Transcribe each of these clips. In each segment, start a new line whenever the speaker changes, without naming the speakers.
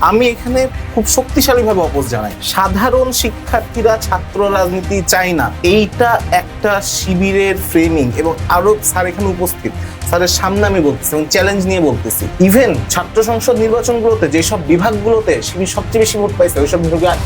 আমি এখানে খুব শক্তিশালীভাবে অপোজ জানাই। সাধারণ শিক্ষার্থীরা ছাত্র রাজনীতি চাই না, এইটা একটা শিবিরের ফ্রেমিং। এবং আরো স্যার এখানে উপস্থিত, স্যারের সামনে আমি বলতেছি এবং চ্যালেঞ্জ নিয়ে বলতেছি, ইভেন ছাত্র সংসদ নির্বাচনগুলোতে যেসব বিভাগগুলোতে শিবির সবচেয়ে বেশি ভোট পাইছে, ওইসব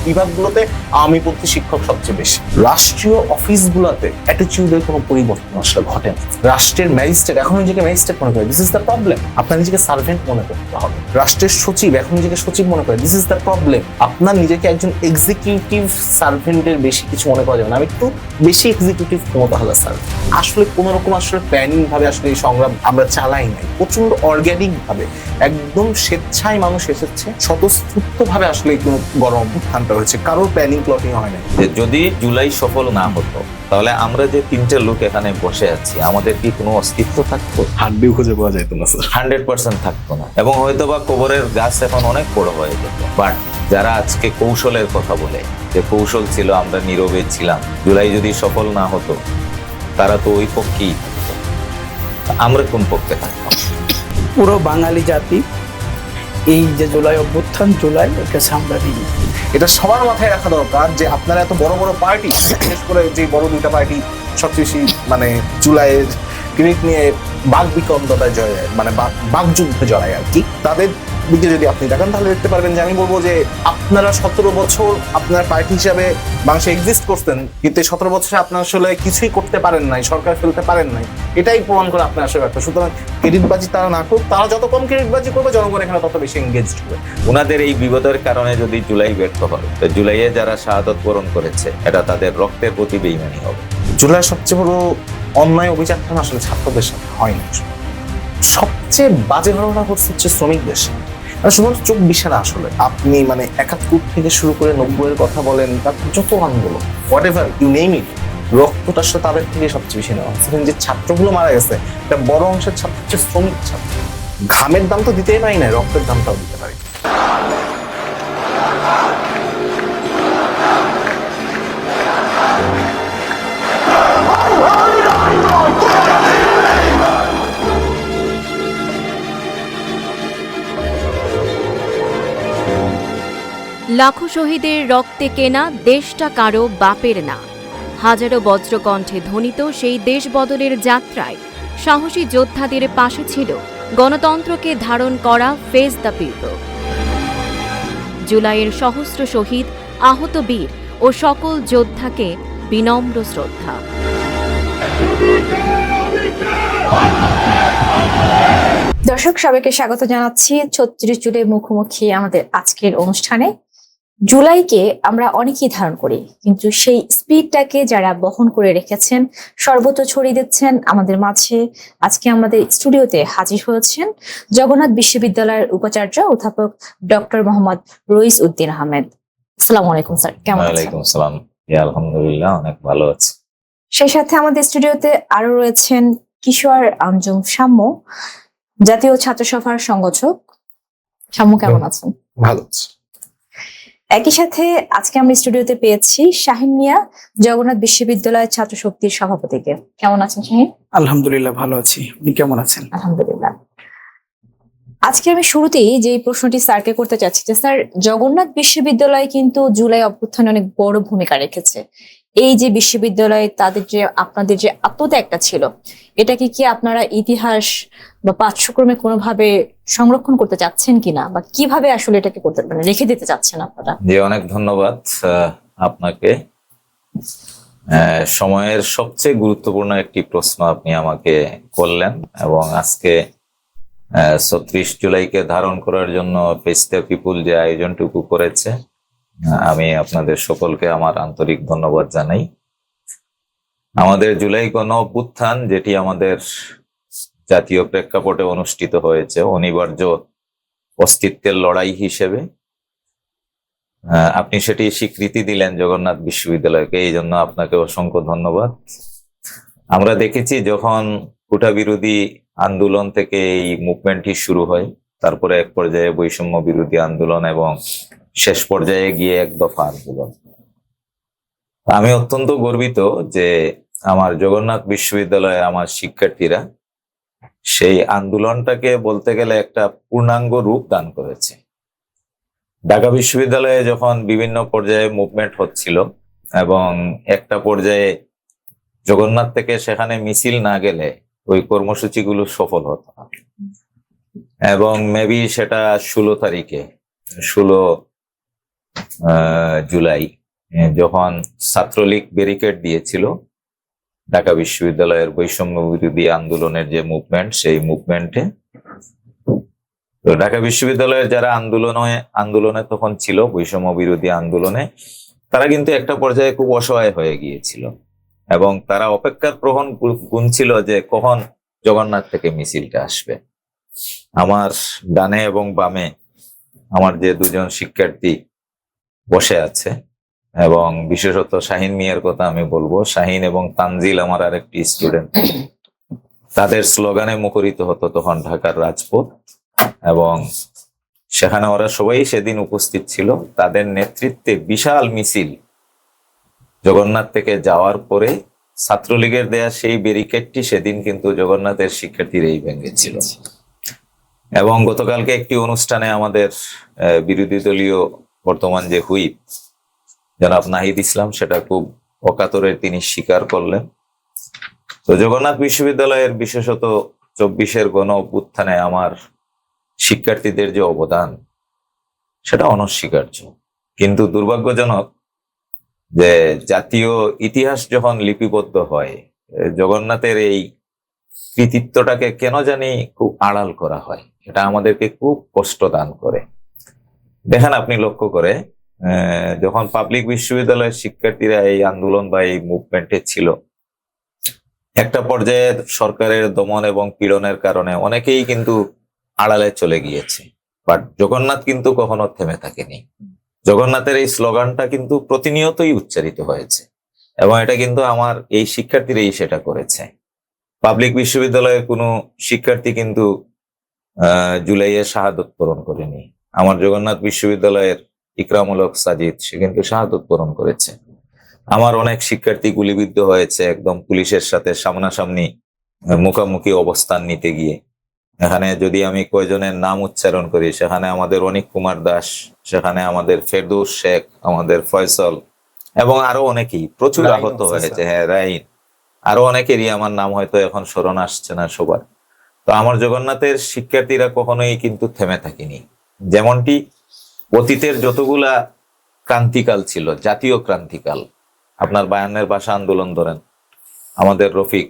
বিভাগগুলোতে আওয়ামীপন্থী শিক্ষক সবচেয়ে বেশি। রাষ্ট্রীয় অফিসগুলোতে অ্যাটিটিউডের কোনো পরিবর্তন আসলে ঘটে না। রাষ্ট্রের ম্যাজিস্ট্রেট এখন নিজেকে ম্যাজিস্ট্রেট মনে করে, দিস ইজ দ্য প্রবলেম। আপনার নিজেকে সার্ভেন্ট মনে করতে হবে। রাষ্ট্রের সচিব এখন নিজেকে সচিব মনে করে, দিস ইজ দ্য প্রবলেম। আপনার নিজেকে একজন এক্সিকিউটিভ সার্ভেন্টের বেশি কিছু মনে করা যাবে না, আমি একটু বেশি এক্সিকিউটিভ ক্ষমতা হলো স্যার। আসলে কোনো রকম আসলে প্ল্যানিং ভাবে আসলে এই সংগ্রাম আমরা চালাই নাই, প্রচন্ড অর্গ্যানিক ভাবে একদম স্বেচ্ছায় মানুষ এসেছে, স্বতঃস্ফূর্ত ভাবে আসলে কোনো গণ অভ্যুত্থানটা হয়েছে, কারোর প্ল্যানিং প্লটিং হয় না।
যদি জুলাই সফল না হতো তাহলে আমরা যে তিনটে লোক এখানে বসে আছি, আমাদের কি কোনো অস্তিত্ব থাকতো?
হাড্ডিও খুঁজে পাওয়া যেত না স্যার,
100% থাকতো না। এবং হয়তো বা কবরের গাছ এখন অনেক বড় হয়ে যেত। বাট যারা আজকে কৌশলের কথা বলে, যে কৌশল ছিল, আমরা নীরবে ছিলাম, জুলাই যদি সফল না হতো তারা তো ওই পক্ষেই থাকতো। আমরা কোন পক্ষে থাকতাম?
পুরো বাঙালি জাতি এই যে জুলাই অভ্যুত্থান, জুলাই এর কাছে আমরা দিই।
এটা সবার মাথায় রাখা দরকার যে আপনারা এত বড় বড় পার্টি, বিশেষ করে যে বড় দুইটা পার্টি সবচেয়ে বেশি মানে জুলাইয়ের ক্রেডিট নিয়ে বাক বিতণ্ডতায় জড়ায়, মানে বাকযুদ্ধে জড়ায় আর কি, তাদের দিকে যদি আপনি দেখেন তাহলে দেখতে পারবেন যে আমি বলবো যে আপনারা 17 বছর আপনার পার্টি হিসাবে বাংলাদেশে এক্সিস্ট করতেন, কিন্তু 17 বছরে আপনারা আসলে কিছুই করতে পারেন নাই, সরকার ফেলতে পারেন নাই, এটাই প্রমাণ করে আপনার আসলে একটা। সুতরাং ক্রেডিটবাজি তারা না করুক, তারা যত কম ক্রেডিটবাজি করবে জনগণ এখানে তত বেশি এঙ্গেজড হবে।
ওনাদের এই বিপদের কারণে যদি জুলাই ব্যর্থ হয়, জুলাইয়ে যারা শাহাদত বরণ করেছে এটা তাদের রক্তের প্রতি বেইমানি হবে।
জুলাই সবচেয়ে বড় অন্যায় অভিযানটা আসলে ছাত্রদের সাথে হয়নি, সবচেয়ে বাজে ঘটনা হচ্ছে শ্রমিকদের সাথে। শুধুমাত্র 24 না, আসলে আপনি মানে 71 থেকে শুরু করে 90-এর কথা বলেন, তারপর যত আন্দোলন whatever you name it, রক্তটা আসলে তাদের থেকে সবচেয়ে বেশি নেওয়া হচ্ছে। যে ছাত্রগুলো মারা গেছে, একটা বড় অংশের ছাত্র হচ্ছে শ্রমিক ছাত্র। ঘামের দাম তো দিতেই পারি না, রক্তের দামটাও দিতে পারি।
লাখো শহীদের রক্তে কেনা দেশটা কারো বাপের না। হাজারো বজ্রকণ্ঠে ধ্বনিত সেই দেশ বদলের যাত্রায় সাহসী যোদ্ধাদের পাশে ছিল গণতন্ত্রকে ধারণ করা ফেস দ্য পিপল। জুলাইয়ের সহস্র শহীদ, আহত বীর ও সকল যোদ্ধাকে বিনম্র শ্রদ্ধা।
দর্শক সবাইকে স্বাগত জানাচ্ছি 36 জুলাই মুখোমুখি আমাদের আজকের অনুষ্ঠানে। জুলাইকে আমরা অনেকেই ধারণ করি, কিন্তু সেই স্পিডটাকে যারা বহন করে রেখেছেন, সর্বত্র ছড়িয়ে দিচ্ছেন আমাদের মাঝে, আজকে আমাদের স্টুডিওতে হাজির হয়েছেন জগন্নাথ বিশ্ববিদ্যালয়ের উপাচার্য অধ্যাপক ডক্টর মোহাম্মদ রইস উদ্দিন আহমেদ। আসসালামু আলাইকুম স্যার, কেমন আছেন?
ওয়ালাইকুম আসসালাম, আলহামদুলিল্লাহ অনেক ভালো আছি।
সেই সাথে আমাদের স্টুডিওতে আরো রয়েছেন কিশোর আঞ্জুম সাম্য, জাতীয় ছাত্র সভার সংগঠক। সাম্য, কেমন আছেন?
ভালো আছি।
একই সাথে আজকে আমরা স্টুডিওতে পেয়েছি শাহিন মিয়া, জগন্নাথ বিশ্ববিদ্যালয়ের ছাত্র শক্তির সভাপতিকে। কেমন আছেন শাহিন?
আলহামদুলিল্লাহ ভালো আছি, আপনি কেমন আছেন?
আলহামদুলিল্লাহ। আজকে আমি শুরুতেই যে প্রশ্নটি স্যারকে করতে চাচ্ছি যে স্যার, জগন্নাথ বিশ্ববিদ্যালয় কিন্তু জুলাই অভ্যুত্থানে অনেক বড় ভূমিকা রেখেছে। এই যে বিশ্ববিদ্যালয়ে তাদের যে আপনাদের যে আত্মত্যাগটা ছিল, এটাকে কি আপনারা ইতিহাস বা পাঠ্যক্রমে কোনোভাবে সংরক্ষণ করতে চাচ্ছেন কিনা, বা কিভাবে আসলে এটাকে করতে মানে রেখে দিতে চাচ্ছেন আপনারা?
জি, অনেক ধন্যবাদ আপনাকে। সময়ের সবচেয়ে গুরুত্বপূর্ণ একটি প্রশ্ন আপনি আমাকে করলেন, এবং আজকে 36 জুলাইকে ধারণ করার জন্য ফেস দ্য পিপুল যে আয়োজনটুকু করেছে, আমি আপনাদের সকলকে আমার আন্তরিক ধন্যবাদ জানাই। আমাদের জুলাই গণ অভ্যুত্থান, যেটি আমাদের জাতীয় প্রেক্ষাপটে অনুষ্ঠিত হয়েছে অনিবার্য অস্তিত্বের লড়াই হিসেবে, আপনি সেটি স্বীকৃতি দিলেন জগন্নাথ বিশ্ববিদ্যালয়কে, এই জন্য আপনাকে অসংখ্য ধন্যবাদ। আমরা দেখেছি যখন কোটা বিরোধী আন্দোলন থেকে এই মুভমেন্টটি শুরু হয়, তারপরে এক পর্যায়ে বৈষম্য বিরোধী আন্দোলন, এবং শেষ পর্যায়ে গিয়ে এক দফা আন্দোলন। আমি অত্যন্ত গর্বিত যে আমার জগন্নাথ বিশ্ববিদ্যালয়ে আমার শিক্ষার্থীরা সেই আন্দোলনটাকে বলতে গেলে একটা পূর্ণাঙ্গ রূপ দান করেছে। ঢাকা বিশ্ববিদ্যালয়ে যখন বিভিন্ন পর্যায়ে মুভমেন্ট হচ্ছিল এবং একটা পর্যায়ে জগন্নাথ থেকে সেখানে মিছিল না গেলে ওই কর্মসূচিগুলো সফল হতো না। এবং মেবি সেটা 16 জুলাই যখন ছাত্রলীগ ব্যারিকেড দিয়েছিল ঢাকা বিশ্ববিদ্যালয়ের বৈষম্য বিরোধী আন্দোলনের যে মুভমেন্ট, সেই মুভমেন্টে তো ঢাকা বিশ্ববিদ্যালয়ের যারা আন্দোলনে তখন ছিল, বৈষম্য বিরোধী আন্দোলনে, তারা কিন্তু একটা পর্যায়ে খুব অসহায় হয়ে গিয়েছিল এবং তারা অপেক্ষার প্রহর গুনছিল যে কখন জগন্নাথ থেকে মিছিলটা আসবে। আমার ডানে এবং বামে আমার যে দুজন শিক্ষার্থী বসে আছে, এবং বিশেষত শাহিন মিয়ার কথা আমি বলবো, শাহিন এবং তানজিল আমার আরেকটি স্টুডেন্ট, তাদের স্লোগানে মুখরিত হতো তখন ঢাকার রাজপথ, এবং সেখানে ওরা সবাই সেদিন উপস্থিত ছিল। তাদের নেতৃত্বে বিশাল মিছিল জগন্নাথ থেকে যাওয়ার পরে ছাত্রলীগের দেয়া সেই ব্যারিকেডটি সেদিন কিন্তু জগন্নাথের শিক্ষার্থীরাই ভেঙেছিল। এবং গতকালকে একটি অনুষ্ঠানে আমাদের বিরোধী দলীয় বর্তমান যে হুইপ জনাব নাহিদ ইসলাম সেটা খুব অকাতরে তিনি স্বীকার করলেন। তো জগন্নাথ বিশ্ববিদ্যালয়ের বিশেষত 24-এর গণ অভ্যুত্থানে আমার শিক্ষার্থীদের যে অবদান সেটা অনস্বীকার্য। কিন্তু দুর্ভাগ্যজনক যে জাতীয় ইতিহাস যখন লিপিবদ্ধ হয়, জগন্নাথের এই কৃতিত্বটাকে কেন জানি খুব আড়াল করা হয়। এটা আমাদেরকে খুব কষ্ট দান করে। দেখেন, আপনি লক্ষ্য করে যখন পাবলিক বিশ্ববিদ্যালয়ের শিক্ষার্থীরা এই আন্দোলন বা এই মুভমেন্টে ছিল, একটা পর্যায়ে সরকারের দমন এবং পীড়নের কারণে অনেকেই কিন্তু আড়ালে চলে গিয়েছে, বাট জগন্নাথ কিন্তু কখনো থেমে থাকেনি। জগন্নাথের এই স্লোগানটা কিন্তু প্রতিনিয়তই উচ্চারিত হয়েছে এবং এটা কিন্তু আমার এই শিক্ষার্থীরাই সেটা করেছে। পাবলিক বিশ্ববিদ্যালয়ের কোনো শিক্ষার্থী কিন্তু জুলাইয়ে শাহাদত বরণ করেনি। আমার জগন্নাথ বিশ্ববিদ্যালয়ের ইকরামুল হক সাজিদ, সে কিন্তু শাহাদত বরণ করেছে। আমার অনেক শিক্ষার্থী গুলিবিদ্ধ হয়েছে একদম পুলিশের সাথে সামনাসামনি মুখোমুখি অবস্থান নিতে গিয়ে। এখানে যদি আমি কয়জনের নাম উচ্চারণ করি, সেখানে আমাদের অনিক কুমার দাস, সেখানে আমাদের ফেরদৌস শেখ, আমাদের ফয়সল এবং আরো অনেকেই প্রচুর আহত হয়েছে। হ্যাঁ, রাইন, আরো অনেকেরই আমার নাম হয়তো এখন স্মরণ আসছে না সবার। তো আমার জগন্নাথের শিক্ষার্থীরা কখনোই কিন্তু থেমে থাকেনি। যেমনটি অতীতের যতগুলা ক্রান্তিকাল ছিল, জাতীয় ক্রান্তিকাল, আপনার 52-এর ভাষা আন্দোলন ধরেন, আমাদের রফিক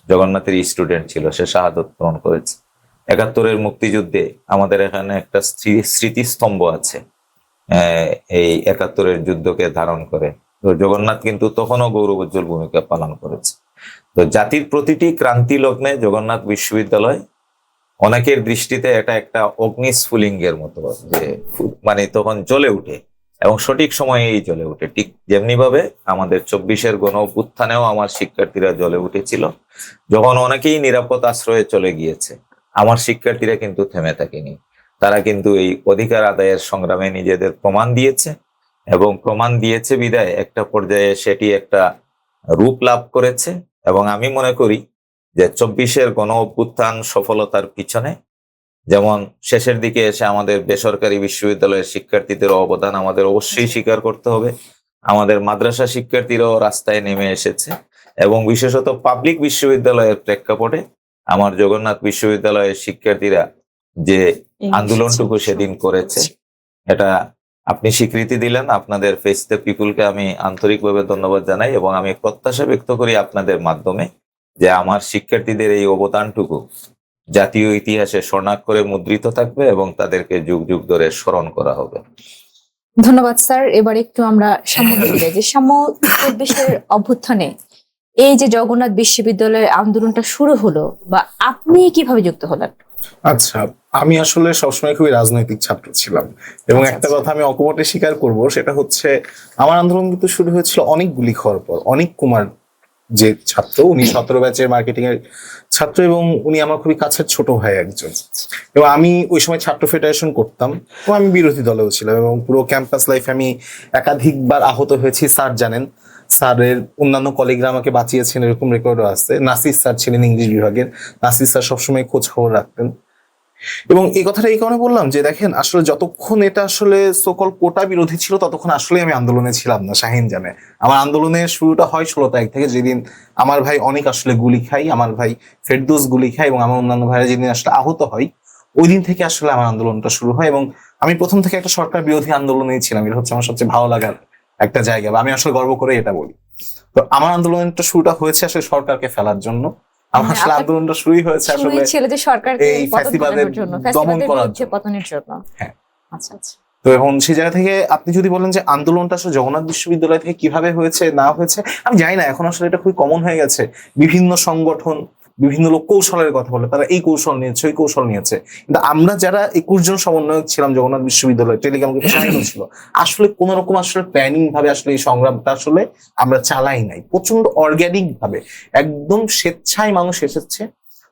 জগন্নাথের স্টুডেন্ট ছিল, সে শাহাদত বরণ করেছে। 71-এর মুক্তিযুদ্ধে আমাদের এখানে একটা স্মৃতিস্তম্ভ আছে এই 71-এর যুদ্ধকে ধারণ করে। তো জগন্নাথ কিন্তু তখনও গৌরবোজ্জ্বল ভূমিকা পালন করেছে। তো জাতির প্রতিটি ক্রান্তি লগ্নে জগন্নাথ বিশ্ববিদ্যালয় অনেকের দৃষ্টিতে এটা একটা অগ্নিস্ফুলিঙ্গের মতো, যে মানে তখন জ্বলে উঠে এবং সঠিক সময়েই জ্বলে উঠে। ঠিক যেমনি ভাবে আমাদের 24-এর গণ অভ্যুত্থানেও আমার শিক্ষার্থীরা জ্বলে উঠেছিল। যখন অনেকেই নিরাপদ আশ্রয়ে চলে গিয়েছে, আমার শিক্ষার্থীরা কিন্তু থেমে থাকেনি। তারা কিন্তু এই অধিকার আদায়ের সংগ্রামে নিজেদের প্রমাণ দিয়েছে এবং প্রমাণ দিয়েছে বিদায় একটা পর্যায়ে সেটি একটা রূপ লাভ করেছে। এবং আমি মনে করি যে 24-এর গণ অভ্যুত্থান সফলতার পিছনে যেমন শেষের দিকে এসে আমাদের বেসরকারি বিশ্ববিদ্যালয়ের শিক্ষার্থীদের অবদান আমাদের অবশ্যই স্বীকার করতে হবে। আমাদের মাদ্রাসা শিক্ষার্থীরাও রাস্তায় নেমে এসেছে এবং বিশেষত পাবলিক বিশ্ববিদ্যালয়ের প্রেক্ষাপটে আমার জগন্নাথ বিশ্ববিদ্যালয়ের শিক্ষার্থীরা যে আন্দোলনটুকু সেদিন করেছে, এটা আপনি স্বীকৃতি দিলেন। আপনাদের ফেস দ্য পিপুলকে আমি আন্তরিকভাবে ধন্যবাদ জানাই এবং আমি প্রত্যাশা ব্যক্ত করি আপনাদের মাধ্যমে যে আমার শিক্ষার্থীদের এই অবদানটুকু জাতীয় ইতিহাসে স্বর্ণাক্ষরে মুদ্রিত থাকবে এবং তাদেরকে যুগ যুগ ধরে স্মরণ করা হবে।
ধন্যবাদ স্যার। এবার একটু আমরা সামনে যে 24-এর অভ্যুত্থানে এই যে জগন্নাথ বিশ্ববিদ্যালয়ের আন্দোলনটা শুরু হলো, বা আপনি কিভাবে যুক্ত হলেন?
আচ্ছা, আমি আসলে সবসময় খুবই রাজনৈতিক ছাত্র ছিলাম এবং একটা কথা আমি অকপটে স্বীকার করব, সেটা হচ্ছে আমার আন্দোলন কিন্তু শুরু হয়েছিল অনেক গুলি খাওয়ার পর। অনিক কুমার যে ছাত্র, উনি 17 ব্যাচের মার্কেটিং এর ছাত্র এবং উনি আমার খুবই কাছের ছোট ভাই একজন। এবং আমি ওই সময় ছাত্র ফেডারেশন করতাম এবং আমি বিরোধী দলেও ছিলাম এবং পুরো ক্যাম্পাস লাইফে আমি একাধিকবার আহত হয়েছি। স্যার জানেন, স্যারের অন্যান্য কলিগরা আমাকে বাঁচিয়েছেন, এরকম রেকর্ডও আছে। নাসির স্যার ছিলেন ইংলিশ বিভাগের, নাসির স্যার সবসময় খোঁজ খবর রাখতেন এবং এই কথাটা এই কারণে বললাম যে দেখেন আসলে যতক্ষণ এটা আসলে সকল কোটা বিরোধী ছিল ততক্ষণ আসলে আমি আন্দোলনে ছিলাম না, শাহিন জানে। আমার আন্দোলনের শুরুটা হয় 16 তারিখ থেকে, যেদিন আমার ভাই অনেক আসলে গুলি খাই, আমার ভাই ফেরদৌস গুলি খাই এবং আমার অন্যান্য ভাইরা যেদিন আসলে আহত হয়, ওই দিন থেকে আসলে আমার আন্দোলনটা শুরু হয়। এবং আমি প্রথম থেকে একটা সরকার বিরোধী আন্দোলনেই ছিলাম, এটা হচ্ছে আমার সবচেয়ে ভালো লাগার একটা জায়গা, বা আমি আসলে গর্ব করে এটা বলি। তো আমার আন্দোলনটা শুরুটা হয়েছে আসলে সরকারকে ফেলার জন্য। আমার আসলে
আপনার
আন্দোলনটা শুরুই হয়েছে আসলে
শুরুই ছিল যে সরকারকে
এই
পতন
ফ্যাসিবাদের
করানোর জন্য,
দমন
ফ্যাসিবাদের
করার
বিরুদ্ধে
জন্য।
পতনের জন্য।
হ্যাঁ।
আচ্ছা আচ্ছা।
তো এবং সেই জায়গা থেকে আপনি যদি বলেন যে আন্দোলনটা আসলে জগন্নাথ বিশ্ববিদ্যালয় থেকে কিভাবে হয়েছে না হয়েছে, আমি জানি না, এখন আসলে এটা খুবই কমন হয়ে গেছে। বিভিন্ন সংগঠন, বিভিন্ন লোক কৌশলের কথা বলে, তারা এই কৌশল নিয়েছে, ওই কৌশল নিয়েছে। কিন্তু আমরা যারা 21 জন সমন্বয়ক ছিলাম জগন্নাথ বিশ্ববিদ্যালয়, টেলিগ্রাম গ্রুপে সামিল ছিল, আসলে কোন রকম আসলে প্ল্যানিং ভাবে আসলে এই সংগ্রামটা আসলে আমরা চালাই নাই। প্রচন্ড অর্গ্যানিক ভাবে, একদম স্বেচ্ছায় মানুষ এসেছে,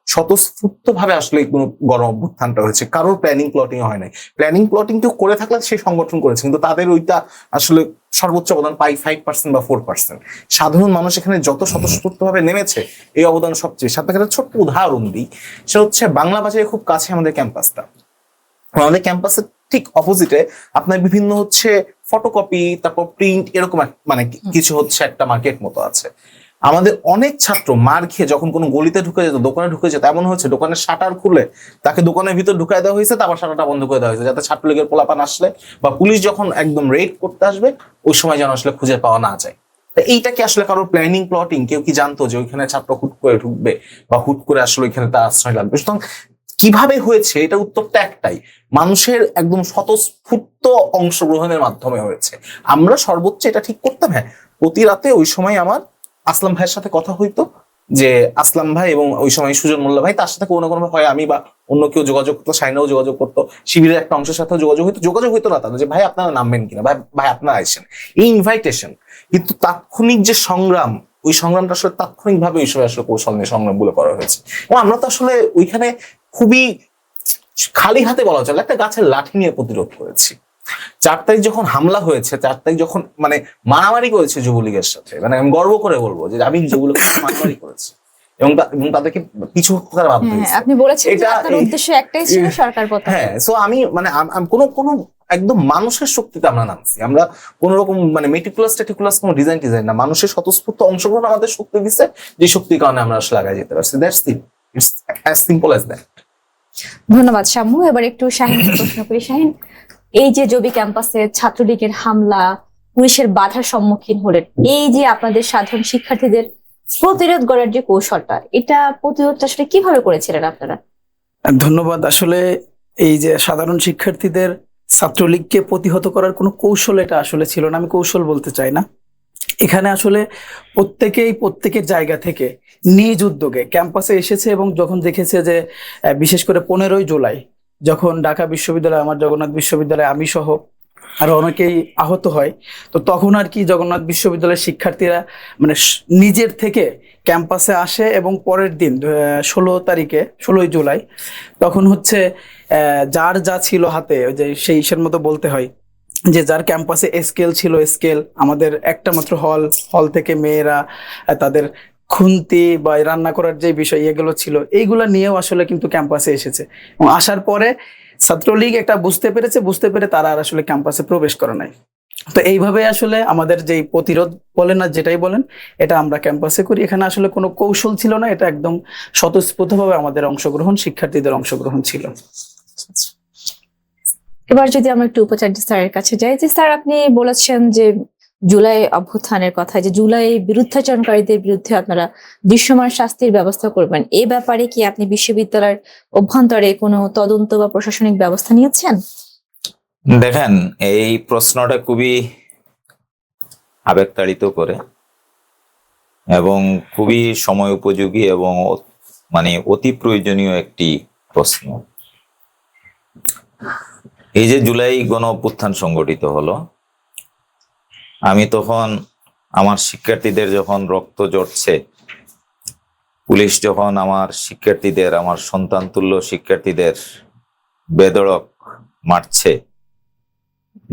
স্বতঃস্ফূর্ত ভাবে আসলে কোনো গণ অভ্যুত্থানটা হয়েছে, কারোর প্ল্যানিং প্লটিং হয় নাই। প্ল্যানিং প্লটিং কেউ করে থাকলে সেই সংগঠন করেছে, কিন্তু তাদের ওইটা আসলে সর্বোচ্চ অবদান পাই 5% বা 4%। সাধারণ মানুষ এখানে যত স্বতঃস্ফূর্ত ভাবে নেমেছে, এই অবদান সবচেয়ে। সাথে একটা ছোট্ট উদাহরণ দিই, সেটা হচ্ছে বাংলা বাজারের খুব কাছে আমাদের ক্যাম্পাসটা। আমাদের ক্যাম্পাসের ঠিক অপোজিটে আপনার বিভিন্ন হচ্ছে ফটোকপি, তারপর প্রিন্ট, এরকম মানে কিছু হচ্ছে একটা মার্কেট মতো আছে। আমাদের অনেক ছাত্র মার খেয়ে যখন কোনো গলিতে ঢুকে যেত, দোকানে ঢুকে যেত, এমন হচ্ছে দোকানের শাটার খুলে তাকে দোকানের ভিতর ঢুকাই দেওয়া হয়েছে, তারপর শাটারটা বন্ধ করে দেওয়া হয়েছে, যাতে ছাত্রলীগের পোলাপান আসলে বা পুলিশ যখন একদম রেড করতে আসবে ওই সময় যেন আসলে খুঁজে পাওয়া না যায়। এইটা কি আসলে কারোর প্ল্যানিং প্লটিং? কেউ কি জানতো যে ওইখানে ছাত্র হুট করে ঢুকবে বা হুট করে আসলে ওইখানে তার আশ্রয় লাগবে? সুতরাং কিভাবে হয়েছে, এটা উত্তরটা একটাই, মানুষের একদম স্বতঃস্ফূর্ত অংশগ্রহণের মাধ্যমে হয়েছে। আমরা সর্বোচ্চ এটা ঠিক করতাম। হ্যাঁ, প্রতি রাতে ওই সময় আমার আসলাম ভাইয়ের সাথে কথা হইতো, যে আসলাম ভাই এবং ওই সময় সুজন মোল্লা ভাই, তার সাথে কোনো কোনো হয় আমি বা অন্য কেউ যোগাযোগ করতো, সাইনাও যোগাযোগ করতো, শিবিরের একটা অংশের সাথে যোগাযোগ হইতো না তাদের, যে ভাই আপনারা নামবেন কিনা, ভাই ভাই আপনারা আসেন, এই ইনভাইটেশন। কিন্তু তাৎক্ষণিক যে সংগ্রাম, ওই সংগ্রামটা আসলে তাৎক্ষণিক ভাবে ওই সময় আসলে কৌশল নিয়ে সংগ্রাম গুলো করা হয়েছে। এবং আমরা তো আসলে ওইখানে খুবই খালি হাতে বলা চলে একটা গাছের লাঠি নিয়ে প্রতিরোধ করেছি। 4 তারিখ যখন হামলা হয়েছে, 4 তারিখ যখন মানে মারামারি করেছে যুবলীগের সাথে, মানে আমি গর্ব করে বলবো যে আমি যুবলীগের সাথে মারামারি করেছি এবং তাদেরকে পিছু হতে তারা বাধ্য হয়েছে।
আপনি বলেছেন যে
এটা
আপনার উদ্দেশ্য একটাই ছিল সরকার পতন।
হ্যাঁ, সো আমি মানে কোনো একদম মানুষের শক্তিতে আমরা নামছি। আমরা কোন রকম মানে টেটিকুলাস কোনো ডিজাইন না, মানুষের স্বতঃস্ফূর্ত অংশগ্রহণ আমাদের শক্তি দিচ্ছে, যে শক্তির কারণে আমরা আসলে আগে যেতে পারছি। That's it, it's as simple as that.
ধন্যবাদ শাম্মু। এবার একটু শাহিনকে প্রশ্ন করি। শাহিন, এই যে জবি ক্যাম্পাসে ছাত্রলীগের হামলা, পুলিশের বাধার সম্মুখীন হলেন, এই যে আপনাদের সাধারণ শিক্ষার্থীদের প্রতিরোধ করার যে কৌশলটা, এটা প্রতিরোধটা আসলে কিভাবে করেছিলেন আপনারা?
ধন্যবাদ। আসলে এই যে সাধারণ শিক্ষার্থীদের ছাত্রলীগকে প্রতিহত করার কোনো কৌশল এটা আসলে ছিল না, আমি কৌশল বলতে চাই না। এখানে আসলে প্রত্যেকের জায়গা থেকে নিজ উদ্যোগে ক্যাম্পাসে এসেছে এবং যখন দেখেছে যে বিশেষ করে 15ই জুলাই যখন ঢাকা বিশ্ববিদ্যালয়, আমার জগন্নাথ বিশ্ববিদ্যালয়, আমি সহ আরো অনেকেই আহত হয়, তো তখন আর কি জগন্নাথ বিশ্ববিদ্যালয়ের শিক্ষার্থীরা মানে নিজের থেকে ক্যাম্পাসে আসে এবং পরের দিন 16ই জুলাই তখন হচ্ছে যার যা ছিল হাতে, ওই যে সেই ইসের মতো বলতে হয় যে যার ক্যাম্পাসে স্কেল ছিল, স্কেল, আমাদের একটা মাত্র হল থেকে মেয়েরা তাদের খুন্তি বা রান্না করার যে বিষয় এগুলো ছিল, এইগুলো নিয়েও আসলে কিন্তু ক্যাম্পাসে এসেছে। এবং আসার পরে ছাত্রলীগ একটা বুঝতে পেরে তারা আর আসলে ক্যাম্পাসে প্রবেশ করে নাই। তো এইভাবে আসলে আমাদের যেই প্রতিরোধ বলেন না, যেটাই বলেন, এটা আমরা ক্যাম্পাসে করি। এখানে আসলে কোনো কৌশল ছিল না, এটা একদম স্বতঃস্ফূর্তভাবে আমাদের অংশগ্রহণ, শিক্ষার্থীদের অংশগ্রহণ ছিল।
এবার যদি আমরা একটু উপাচার্য স্যারের কাছে যাই, যে স্যার আপনি বলেছেন যে জুলাই অভ্যুত্থানের কথা, যে জুলাই বিরুদ্ধাচরণকারীদের বিরুদ্ধে আপনারা দৃশ্যমান শাস্তির ব্যবস্থা করবেন, এ ব্যাপারে কি আপনি বিশ্ববিদ্যালয়ের অভ্যন্তরে কোনো তদন্ত বা প্রশাসনিক ব্যবস্থা নিয়েছেন?
দেখেন, এই প্রশ্নটা খুবই আবেগতাড়িত করে এবং খুবই সময় উপযোগী এবং মানে অতি প্রয়োজনীয় একটি প্রশ্ন। এই যে জুলাই গণ অভ্যুত্থান সংগঠিত হলো, আমি তখন আমার শিক্ষার্থীদের যখন রক্ত ঝরছে, পুলিশ যখন আমার শিক্ষার্থীদের, আমার সন্তান তুল্য শিক্ষার্থীদের বেধড়ক মারছে,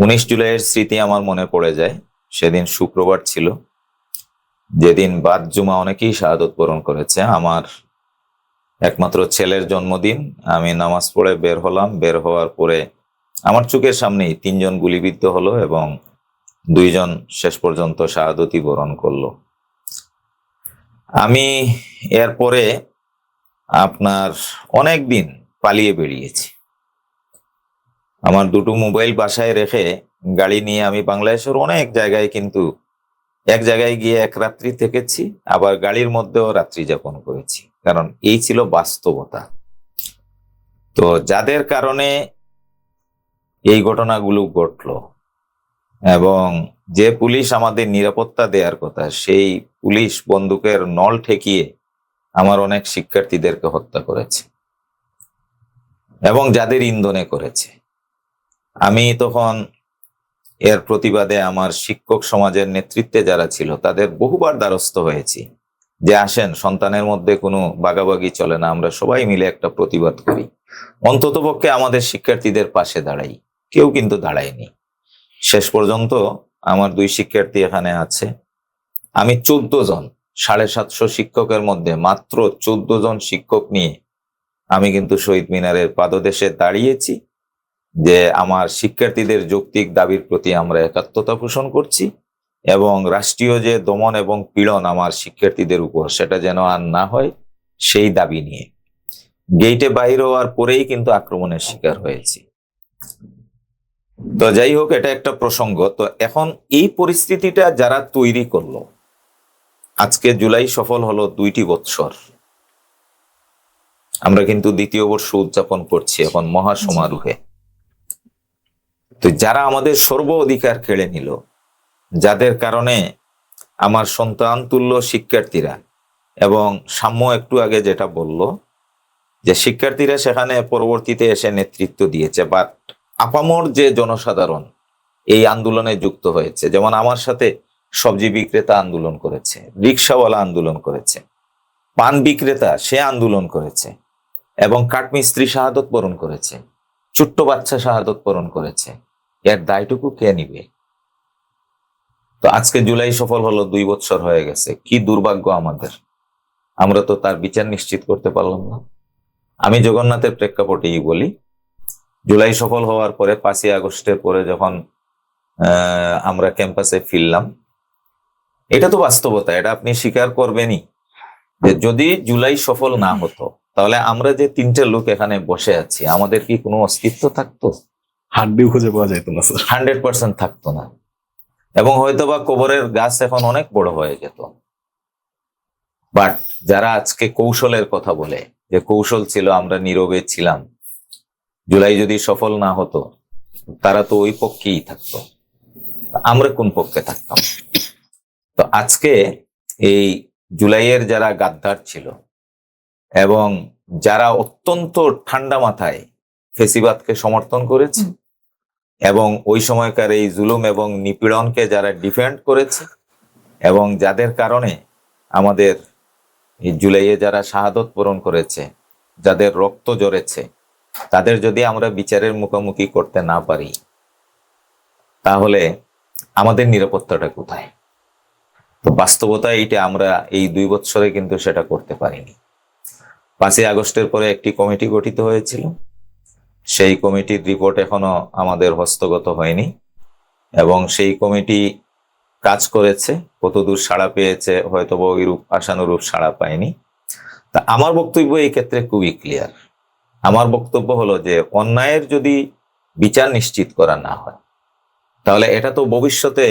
19 জুলাইয়ের স্মৃতি আমার মনে পড়ে যায়। সেদিন শুক্রবার ছিল, যেদিন বাদ জুমা অনেকেই শাহাদত বরণ করেছে। আমার একমাত্র ছেলের জন্মদিন। আমি নামাজ পড়ে বের হলাম। বের হওয়ার পরে আমার চোখের সামনেই 3 জন গুলিবিদ্ধ হলো এবং 2 জন শেষ পর্যন্ত শাহাদতি বরণ করলো। আমি এরপরে আপনার অনেক দিন পালিয়ে বেরিয়েছি। আমার 2টো মোবাইল বাসায় রেখে গাড়ি নিয়ে আমি বাংলাদেশের অনেক জায়গায়, কিন্তু এক জায়গায় গিয়ে এক রাত্রি থেকেছি, আবার গাড়ির মধ্যেও রাত্রি যাপন করেছি, কারণ এই ছিল বাস্তবতা। তো যাদের কারণে এই ঘটনাগুলো ঘটলো এবং যে পুলিশ আমাদের নিরাপত্তা দেওয়ার কথা, সেই পুলিশ বন্দুকের নল ঠেকিয়ে আমার অনেক শিক্ষার্থীদেরকে হত্যা করেছে এবং যাদের ইন্ধনে করেছে। আমি তখন এর প্রতিবাদে আমার শিক্ষক সমাজের নেতৃত্বে যারা ছিল তাদের বহুবার দ্বারস্থ হয়েছি যে আসেন, সন্তানের মধ্যে কোনো বাগাবাগি চলে না, আমরা সবাই মিলে একটা প্রতিবাদ করি, অন্ততপক্ষে আমাদের শিক্ষার্থীদের পাশে দাঁড়াই। কেউ কিন্তু দাঁড়ায়নি। শেষ পর্যন্ত আমার 2 শিক্ষার্থী এখানে আছে। আমি 14 জন, 750 শিক্ষকের মধ্যে মাত্র 14 জন শিক্ষক নিয়ে আমি কিন্তু শহীদ মিনারের পাদদেশে দাঁড়িয়েছি যে আমার শিক্ষার্থীদের যৌক্তিক দাবির প্রতি আমরা একাত্মতা পোষণ করছি এবং রাষ্ট্রীয় যে দমন এবং পীড়ন আমার শিক্ষার্থীদের উপর, সেটা যেন আর না হয় সেই দাবি নিয়ে। গেইটে বাইরে হওয়ার পরেই কিন্তু আক্রমণের শিকার হয়েছি। তো যাই হোক, এটা একটা প্রসঙ্গ। তো এখন এই পরিস্থিতিটা যারা তৈরি করলো, আজকে জুলাই সফল হলো 2টি বৎসর, আমরা কিন্তু 2য় বর্ষ উদযাপন করছি এখন মহা সমারোহে। তো যারা আমাদের সর্ব অধিকার কেড়ে নিল, যাদের কারণে আমার সন্তান তুল্য শিক্ষার্থীরা, এবং সাম্য একটু আগে যেটা বলল যে শিক্ষার্থীরা সেখানে পরবর্তীতে এসে নেতৃত্ব দিয়েছে, বাট আপামর যে জনসাধারণ এই আন্দোলনে যুক্ত হয়েছে, যেমন আমার সাথে সবজি বিক্রেতা আন্দোলন করেছে, রিক্সাওয়ালা আন্দোলন করেছে, পান বিক্রেতা সে আন্দোলন করেছে, এবং কাঠমিস্ত্রি শাহাদত বরণ করেছে, ছোট্ট বাচ্চা শাহাদত বরণ করেছে, এর দায়টুকু কে নিবে? তো আজকে জুলাই সফল হলো, 2 বছর হয়ে গেছে। কি দুর্ভাগ্য আমাদের, আমরা তো তার বিচার নিশ্চিত করতে পারলাম না। আমি জগন্নাথের প্রেক্ষাপটেই বলি, জুলাই সফল হওয়ার পরে 5ই আগস্টের পরে যখন আমরা ক্যাম্পাসে ফিরলাম, এটা তো বাস্তবতা, এটা আপনি স্বীকার করবেনই যে যদি জুলাই সফল না হতো তাহলে আমরা যে 3টে লোক এখানে বসে আছি, আমাদের কি কোনো অস্তিত্ব থাকতো?
হাড্ডিও খুঁজে পাওয়া যেত না স্যার।
100% থাকতো না, এবং হয়তোবা কবরের গাছ এখন অনেক বড় হয়ে যেত। বাট যারা আজকে কৌশলের কথা বলে, যে কৌশল ছিল, আমরা নীরবে ছিলাম, জুলাই যদি সফল না হতো তারা তো ওই পক্ষেই থাকতো, আমরা কোন পক্ষে থাকতাম? তো আজকে এই জুলাইয়ের যারা গাদ্দার ছিল এবং যারা অত্যন্ত ঠান্ডা মাথায় ফেসিবাদকে সমর্থন করেছে এবং ওই সময়কার এই জুলুম এবং নিপীড়নকে যারা ডিফেন্ড করেছে এবং যাদের কারণে আমাদের এই জুলাইয়ে যারা শাহাদত বরণ করেছে, যাদের রক্ত ঝরেছে, তাদের যদি আমরা বিচারের মুখোমুখি করতে না পারি তাহলে আমাদের নিরাপত্তাটা কোথায়? তো বাস্তবতা এইটা, আমরা এই 2 বছরে কিন্তু সেটা করতে পারিনি। 5ই আগস্টের পরে একটি কমিটি গঠিত হয়েছিল, সেই কমিটির রিপোর্ট এখনো আমাদের হস্তগত হয়নি এবং সেই কমিটি কাজ করেছে, কতদূর সাড়া পেয়েছে হয়তো ওইরূপ আশানুরূপ সাড়া পায়নি। তা আমার বক্তব্য এই ক্ষেত্রে খুবই ক্লিয়ার। আমার বক্তব্য হলো যে অন্যায়ের যদি বিচার নিশ্চিত করা না হয় তাহলে এটা তো ভবিষ্যতে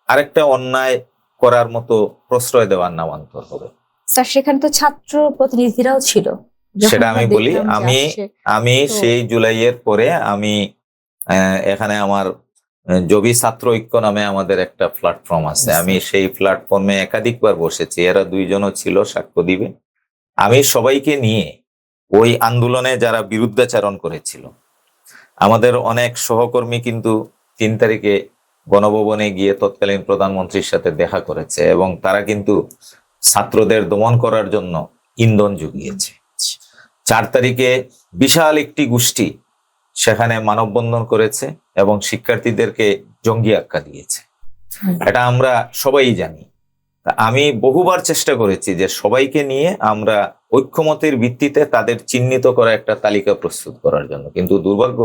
আরেকটা অন্যায় করার মতো প্রশ্রয় দেওয়ার নামান্তর হবে।
স্যার, সেখানে তো ছাত্র প্রতিনিধিরাও ছিল। যখন
সেটা আমি
আমরা
বলি,
দেখলাম যে আসছে,
আমি
তো-
সেই জুলাইয়ের পরে আমি এখানে আমার জবি ছাত্র ঐক্য নামে আমাদের একটা প্ল্যাটফর্ম আছে, আমি সেই প্ল্যাটফর্মে একাধিকবার বসেছি, এরা 2 জনও ছিল, সাক্ষ্য দিবে। আমি সবাইকে নিয়ে ওই আন্দোলনে যারা বিরুদ্ধাচরণ করেছিল, আমাদের অনেক সহকর্মী কিন্তু 3 তারিখে গণভবনে গিয়ে তৎকালীন প্রধানমন্ত্রীর সাথে দেখা করেছে এবং তারা কিন্তু ছাত্রদের দমন করার জন্য ইন্ধন জুগিয়েছে। 4 তারিখে বিশাল একটি গোষ্ঠী সেখানে মানববন্ধন করেছে এবং শিক্ষার্থীদেরকে জঙ্গি আখ্যা দিয়েছে, এটা আমরা সবাই জানি। আমি বহুবার চেষ্টা করেছি যে সবাইকে নিয়ে আমরা ঐক্যমতের ভিত্তিতে তাদের চিহ্নিত করা একটা তালিকা প্রস্তুত করার জন্য। কিন্তু দুর্ভাগ্য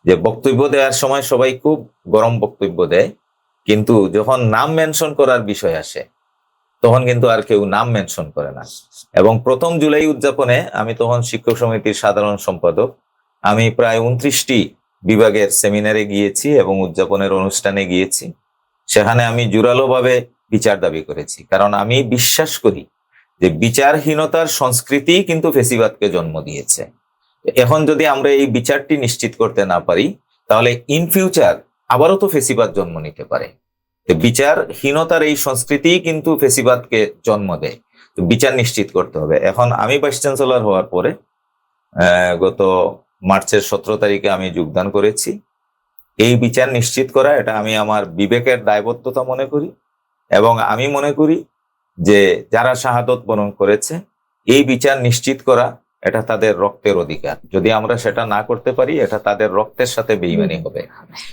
যে বক্তব্য দেওয়ার সময় সবাই খুব গরম বক্তব্য দেয়, কিন্তু যখন নাম মেনশন করার বিষয় আসে তখন কিন্তু আর কেউ নাম মেনশন করে না। এবং 1 জুলাই উদযাপনে আমি তখন শিক্ষক সমিতির সাধারণ সম্পাদক, আমি প্রায় 29টি বিভাগের সেমিনারে গিয়েছি এবং উদযাপনের অনুষ্ঠানে গিয়েছি। সেখানে আমি জোরালোভাবে বিচার দাবি করেছি, কারণ আমি বিশ্বাস করি যে বিচারহীনতার সংস্কৃতি কিন্তু ফেসিবাদকে জন্ম দিয়েছে। এখন যদি আমরা এই বিচারটি নিশ্চিত করতে না পারি, তাহলে ইন ফিউচার আবারও তো ফেসিবাদ জন্ম নিতে পারে। বিচারহীনতার এই সংস্কৃতি কিন্তু ফেসিবাদকে জন্ম দেয়। তো বিচার নিশ্চিত করতে হবে। এখন আমি ভাইস চ্যান্সেলর হওয়ার পরে গত মার্চের 17 তারিখে আমি যোগদান করেছি। এই বিচার নিশ্চিত করা, এটা আমি আমার বিবেকের দায়বদ্ধতা মনে করি, এবং আমি মনে করি যে যারা শাহাদত বরণ করেছে এই বিচার নিশ্চিত করা এটা তাদের রক্তের অধিকার। যদি আমরা সেটা না করতে পারি, এটা তাদের রক্তের সাথে বেইমানি হবে।